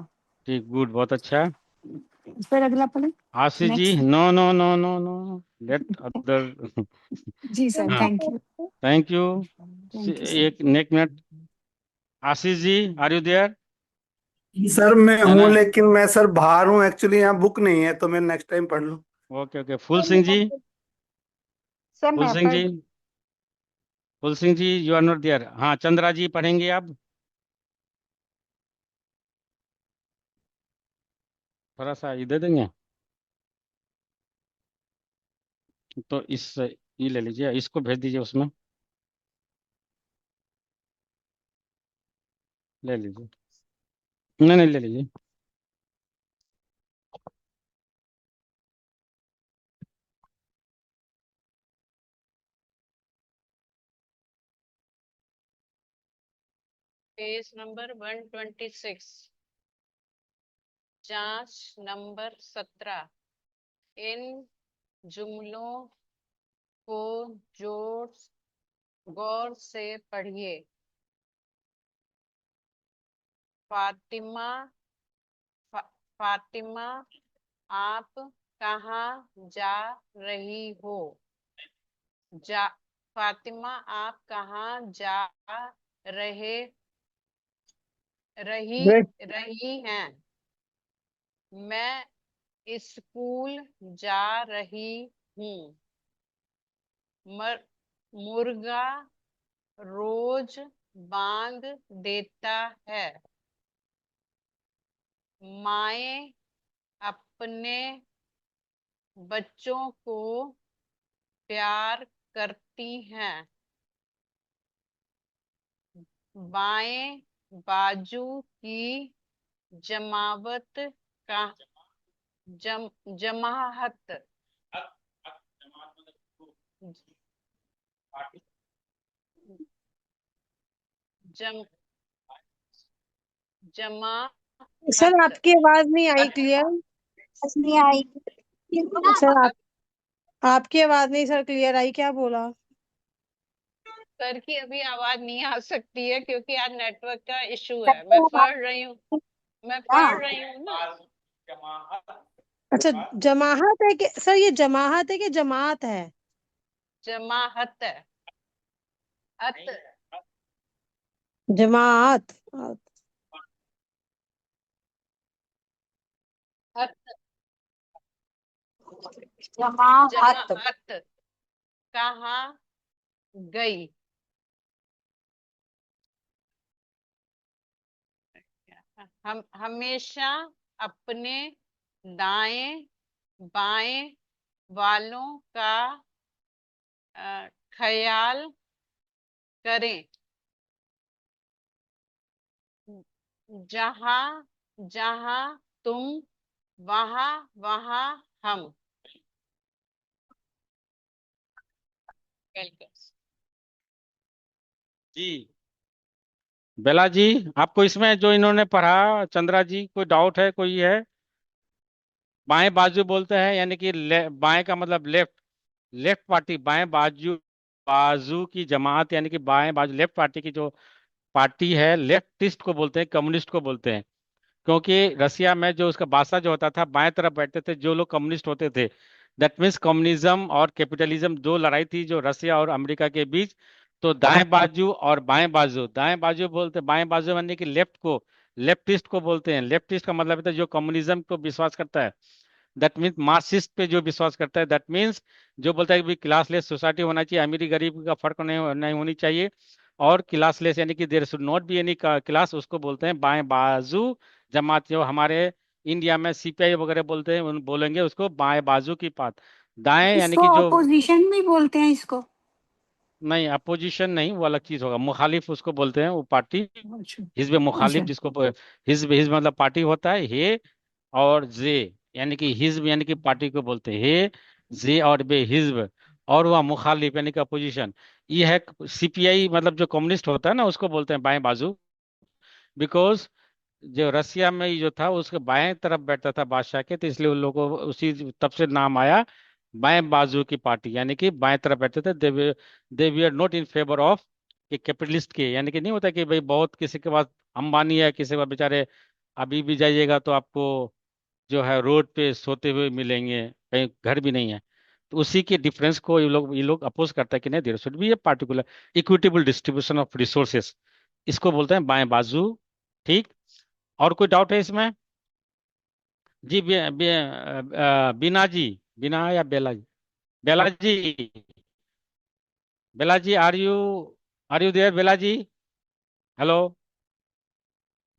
ठीक, गुड, बहुत अच्छा। फिर अगला पढ़े Ashish ji, next no no no no no, let other. जी सर हाँ, thank you thank you. Thank you sir एक नेक minute, Ashish ji, are you there? Sir मैं है ना? हूँ, लेकिन मैं सर बाहर हूँ एक्चुअली, यहाँ बुक नहीं है, तो मैं नेक्स्ट टाइम पढ़ लूँ। Okay okay, Phool Singh ji, sir Phool मैं Singh ji, Phool Singh ji, you are not there. हाँ, चंद्रा जी पढ़ेंगे अब। थोड़ा सा ये दे देंगे तो इस ये ले लीजिए, इसको भेज दीजिए उसमें, ले लीजिए। नहीं नहीं, ले लीजिए। पेज नंबर 126, जांच नंबर 17। इन जुमलों को जोर गौर से पढ़िए। फातिमा फातिमा, आप कहाँ जा रही हो? जा फातिमा, आप कहाँ जा रहे रही ब्रेक। रही हैं? मैं स्कूल जा रही हूँ। मुर्गा रोज बांग देता है। माएँ अपने बच्चों को प्यार करती हैं। बाएं बाजू की जमावत का जमाहत जम सर जमाहत। आपकी आवाज नहीं आई क्लियर। नहीं आई। सर आपकी आवाज नहीं सर क्लियर आई, क्या बोला? सर की अभी आवाज नहीं आ सकती है क्योंकि आज नेटवर्क का इशू है। मैं पढ़ रही हूँ, मैं पढ़ रही हूँ ना। अच्छा, जमाहत है कि सर, ये जमाहत है कि जमात है? जमाहत अत जमात। अत जमाहत। जमाअत कहाँ गई? हम हमेशा अपने दाएं बाएं वालों का ख्याल करें। जहाँ जहाँ तुम, वहाँ वहाँ हम। वेलकम। जी बेला जी, आपको इसमें जो इन्होंने पढ़ा, चंद्रा जी, कोई डाउट है, कोई है? बाएं बाजू बोलते हैं, यानी कि बाएं का मतलब लेफ्ट, लेफ्ट पार्टी, बाएं बाजू, बाजू की जमात, यानी कि बाएं बाजू लेफ्ट पार्टी की जो पार्टी है, लेफ्टिस्ट को बोलते हैं, कम्युनिस्ट को बोलते हैं। क्योंकि रसिया में जो उसका बादशाह जो होता था, बाएं तरफ बैठते थे जो लोग कम्युनिस्ट होते थे। दैट मीन्स कम्युनिज्म और कैपिटलिज्म, दो लड़ाई थी जो रसिया और अमेरिका के बीच। तो दाएं बाजू और बाएं बाजू, दाएं बाजू बोलते, बाएं बाजू यानी कि लेफ्ट को लेफ्टिस्ट को बोलते हैं। लेफ्टिस्ट का मतलब होता है जो कम्युनिज्म को विश्वास करता है, दैट मीन्स मार्क्सिस्ट पे जो विश्वास करता है, दैट मीन्स जो बोलता है कि क्लासलेस सोसाइटी होना चाहिए, अमीरी गरीब का फर्क नहीं होनी चाहिए, और क्लासलेस यानी कि there should not be any class, उसको बोलते हैं बाएं बाजू जमात। जो हमारे इंडिया में सीपीआई वगैरह बोलते हैं, उन बोलेंगे उसको बाएं बाजू की बात। दाएं यानी इसको कि जो, ऑपोजिशन भी बोलते हैं इसको। नहीं अपोजिशन नहीं, वो अलग चीज होगा, मुखालिफ उसको बोलते हैं, वो पार्टी अच्छा हिजब मुखालिफ, अच्छा। जिसको हिजब हिजब मतलब पार्टी होता है, हे और जे, यानी कि हिजब यानी कि पार्टी को बोलते हैं हे, जे और बे हिजब, और वह मुखालिफ यानी कि अपोजिशन। ये है सीपीआई, मतलब जो कम्युनिस्ट होता है ना, उसको बोलते हैं बाएं बाजू। बिकॉज जो रसिया में ये जो था उसके बाएं तरफ बैठता था बादशाह के, तो इसलिए उन लोगों को उसी तब से नाम आया बाएं बाजू की पार्टी, यानी कि बाएं तरफ बैठते थे। They we are not in favour of कि कैपिटलिस्ट के, यानी कि नहीं होता कि भाई बहुत किसी के पास अंबानी है, किसी के पास बेचारे अभी भी जाइएगा तो आपको जो है रोड पे सोते हुए मिलेंगे, कहीं घर भी नहीं है। तो उसी के डिफरेंस को ये लोग अपोज करता है कि नहीं, there should be a particular equitable distribution of resources, इसको बोलते हैं बाएं बाजू। ठीक, और कोई डाउट है इसमें? जी बीना जी, बीना या Bela ji? Bela ji, Bela ji, are you there Bela ji? Hello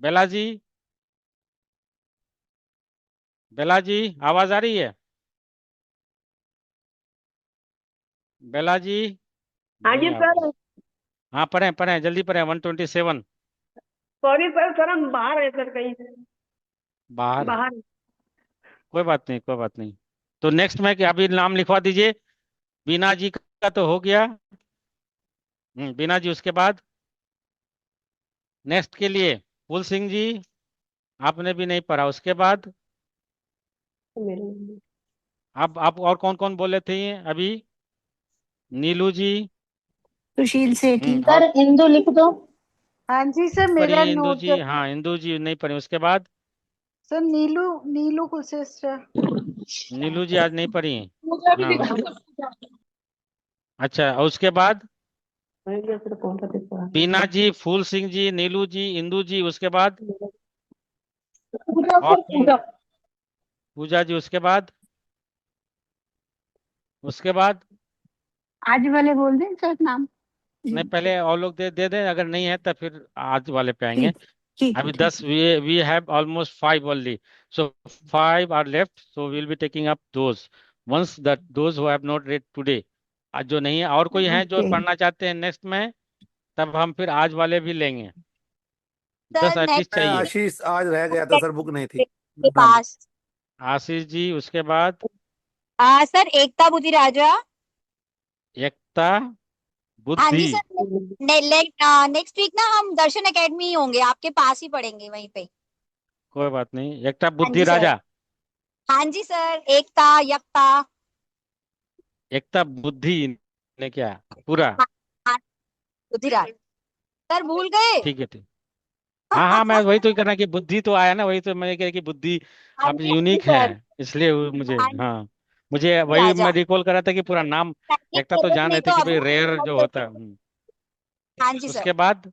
Bela ji, Bela ji, आवाज आ रही है? बेला जी, हाँ नहीं जी आ रही। सर। हाँ पढ़ें पढ़ें, जल्दी पढ़ें, 127। सॉरी सर, सर हम बाहर है सर, कहीं बाहर? बाहर। कोई बात नहीं, कोई बात नहीं। तो नेक्स्ट में क्या, अभी नाम लिखवा दीजिए। बीना जी का तो हो गया। बीना जी, उसके बाद नेक्स्ट के लिए फूल सिंह जी, आपने भी नहीं पढ़ा। उसके बाद आप और कौन कौन बोले थे अभी? नीलू जी। सुशील सेठी। और सर इंदु लिख दो। हाँ जी सर, मेरा पढ़ी इंदु नोट। जी, हाँ इंदु जी नहीं पढ़ी। उसके बाद सर नीलू, नीलू को सिस्टर। नीलू जी आज नहीं पढ़ी। पूजा भी हाँ, लिख दो। अच्छा, और उसके बाद कौन सा पेपर बीना जी, फूल सिंह जी, नीलू जी, इंदु जी, उसके बाद पूजा और सर, कौन? पूजा। पूजा जी, उसके बाद, उसके बाद आज वाले बोल दें सर नाम। नहीं, जी, पहले और लोग दे दे दें, अगर नहीं है तो फिर आज वाले पे आएंगे। ठीक ठीक है अभी ठीक 10, we have almost 5 only, so 5 are left, so will be taking up those ones that those who have not read today. आज जो नहीं है, और कोई है। है जो ओके पढ़ना चाहते हैं नेक्स्ट में, तब हम फिर आज वाले भी लेंगे। 10 सर एटलीस्ट नेक्स्ट चाहिए। आशीष आज रह गया था सर, बुक नहीं थी। के नाम पास। आशीष जी, उसके बाद सर एकता बुद्धि राजा। एकता हाँ बुद्धि। जी सर। नेक्स्ट वीक ना हम दर्शन एकेडमी ही होंगे, आपके पास ही पढ़ेंगे वहीं पे। कोई बात नहीं, एकता हाँ बुद्धि जी सर। राजा। हाँ जी सर, एकता यक्ता। एकता बुद्धि ने क्या पूरा? हाँ, हाँ, बुद्धि राज। सर भूल गए। ठीक है, ठीक। हाँ हाँ, मैं वही तो करना कि बुद्धि तो आया ना, वही तो मैंने कहा कि बुद्धि हाँ आप जी हाँ जी यूनिक है, सर। इसलिए मुझे, हाँ जी, हाँ, मुझे बुद्धि वही राजा। मैं रिकॉल कर रहा था कि पूरा नाम नहीं एकता तो जान नहीं रहे थे तो कि अब भाई ना रेयर जो होता है। हाँ जी सर। उसके बाद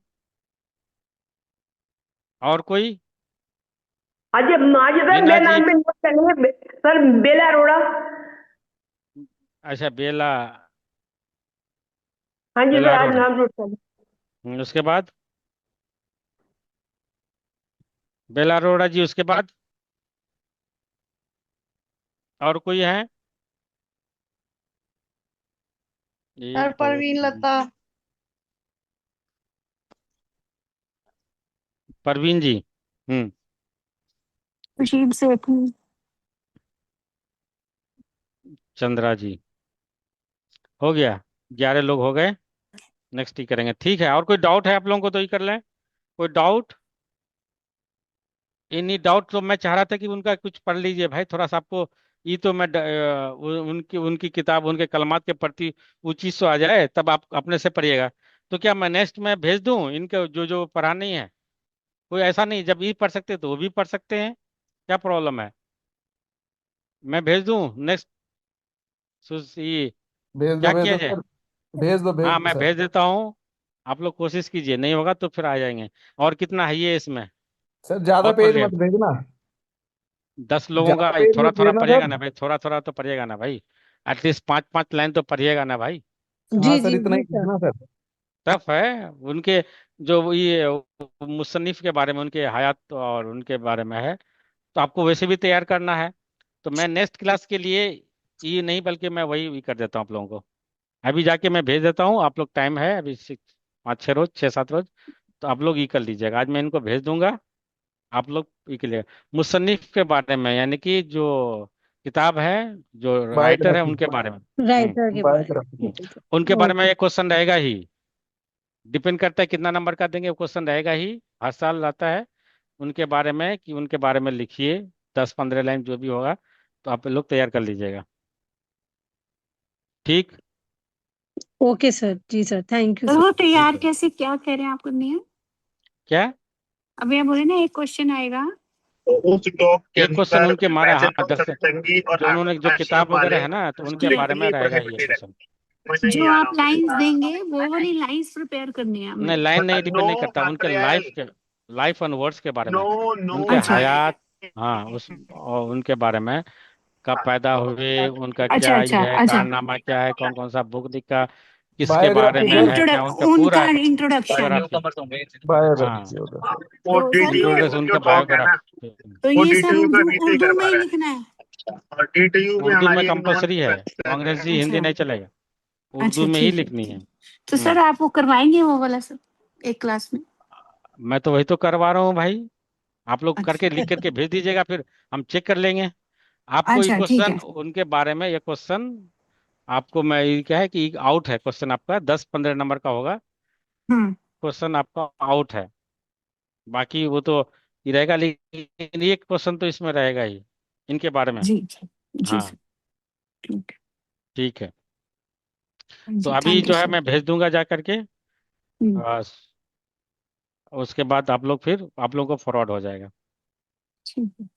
और कोई? हाँ जी, हाँ जी सर, बीना मेरे जी, नाम पे नोट करेंगे सर, बेला अरोड़ा। अच्छा बेला, हाँ जी सर, बेला आज अरोड़ा। नाम नोट करें। उसके बाद बेला अरोड़ा जी, उसके बाद और कोई है? सर एक दो परवीन तीन, लता। परवीन जी, हम्म। सुशील सेठी। चंद्रा जी। हो गया, 11 लोग हो गए। नेक्स्ट ही करेंगे, ठीक है। और कोई डाउट है आप लोगों को तो ही कर लें। कोई डाउट? Any doubt? तो मैं चाह रहा था कि उनका कुछ पढ़ लीजिए भाई थोड़ा सा। आपको ये तो मैं उनकी उनकी किताब, उनके कलमात के प्रति वो चीज तो आ जाए, तब आप अपने से पढ़िएगा। तो क्या मैं नेक्स्ट में भेज दूं इनके जो जो पढ़ानी है? कोई ऐसा नहीं, जब ये पढ़ सकते तो वो भी पढ़ सकते हैं, क्या प्रॉब्लम है? मैं भेज दूं नेक्स्ट? ये क्या भेज किया दो जाए? सर, भेज हाँ, दो मैं सर। भेज देता हूँ। आप लोग कोशिश कीजिए, नहीं होगा तो फिर आ जाएंगे। और कितना है ये इसमें? सर ज्यादा और पढ़ पेज लिया? मत भेजना। 10 लोगों का ज्यादा पेज थोड़ा मत थोड़ा भेजना सर। पढ़िएगा ना भाई, थोड़ा थोड़ा तो पढ़िएगा ना भाई। एटलीस्ट 5-5 लाइन तो पढ़िएगा ना भाई। हाँ जी सर, जी इतना जी ही सर। भेजना सर। टफ है उनके, जो ये मुसन्निफ के बारे में, उनके हयात और उनके बारे में है। तो आपको वैसे भी तैयार करना है। तो मैं नेक्स्ट क्लास के लिए ये नहीं, बल्कि मैं वही भी कर देता हूँ आप लोगों को। अभी जाके मैं भेज देता हूँ। आप लोग, टाइम है अभी 5-6 रोज, 6-7 रोज। तो आप लोग ये कर लीजिएगा, आज मैं इनको भेज दूंगा। आप लोग ये के लिए मुसन्निफ के बारे में, यानी कि जो किताब है, जो राइटर है, बायोग्राफी। उनके बारे में। राइटर के बारे में, बायोग्राफी। ठीक है सर। उनके बारे में ओके। एक क्वेश्चन रहेगा ही। डिपेंड करता है कितना नंबर का देंगे, वो क्वेश्चन रहेगा ही। हर साल आता है उनके बारे में, कि उनके बारे में लिखिए। 10-15 लाइन जो भी होगा, तो आप लोग तैयार कर लीजिएगा। ठीक। ओके सर, जी sir, thank you sir sir. वो ठीक तैयार है। कैसे, क्या कह रहे हैं आप करनी है? क्या? अभी आप बोले ना एक क्वेश्चन आएगा। उस टॉप के एक क्वेश्चन अंदर उनके मारा, हाँ, प्रेजेंट ऑफ 10। सत्संगी और जो उन्होंने जो आश्रम किताब वगैरह वाले है ना, तो उनके बारे में स्ट्रिक्टली रहेगा ही एक प्रोहिबिटेड है। क्वेश्चन। मैं नहीं जो आ रहा आप हूँ लाइंस बेटा। देंगे वो वाली लाइंस प्रिपेयर करनी है नहीं, हमें। लाइन नहीं डिपेंड नो नहीं करता, उनके मटेरियल, लाइफ के, लाइफ एंड वर्ड्स के बारे नो में, नो उनके अच्छा हयात। हाँ, उस और उनके बारे में, कब पैदा हुए, उनका अच्छा क्या अच्छा ये है, अच्छा। कारनामा क्या है, कौन कौन सा बुक लिखा, किसके बारे बायोग्राफी में सर। है, क्या उनका उनका पूरा इंट्रोडक्शन। बायोग्राफी। हाँ, बायोग्राफी होगा। वो तो सर ये, डीटीयू इंट्रोडक्शन, जो उनका टॉक है ना, बायोग्राफी। तो वो ये सर डीटीयू का उर्दू वीसी उर्दू में करवा ही रहा लिखना है? है। और डीटीयू में उर्दू में हमारी एक नॉन कंपलसरी है, अंग्रेजी हिंदी अच्छा नहीं चलेगा। अच्छा, उर्दू में ही ठीक है लिखनी ठीक है। है। तो सर आप वो करवाएंगे वो वाला सर एक क्लास में? मैं तो वही तो करवा रहा हूँ भाई। आप लोग करके, लिख अच्छा करके भेज दीजिएगा, फिर हम चेक कर लेंगे। आपको ये अच्छा, ठीक क्वेश्चन है। उनके बारे में, ये क्वेश्चन आपको, मैं ये क्या है कि आउट है क्वेश्चन आपका, 10-15 नंबर का होगा। हम्म। क्वेश्चन आपका आउट है। बाकी वो तो ये रहेगा, लेकिन ये क्वेश्चन तो इसमें रहेगा ही, इनके बारे में। जी जी जी हाँ, सर, ठीक ठीक है। है तो जी, अभी थैंक यू जो है सर। मैं भेज दूंगा जा करके। हम्म। बस उसके बाद आप लोग, फिर आप लोगों को फॉरवर्ड हो जाएगा। ठीक है।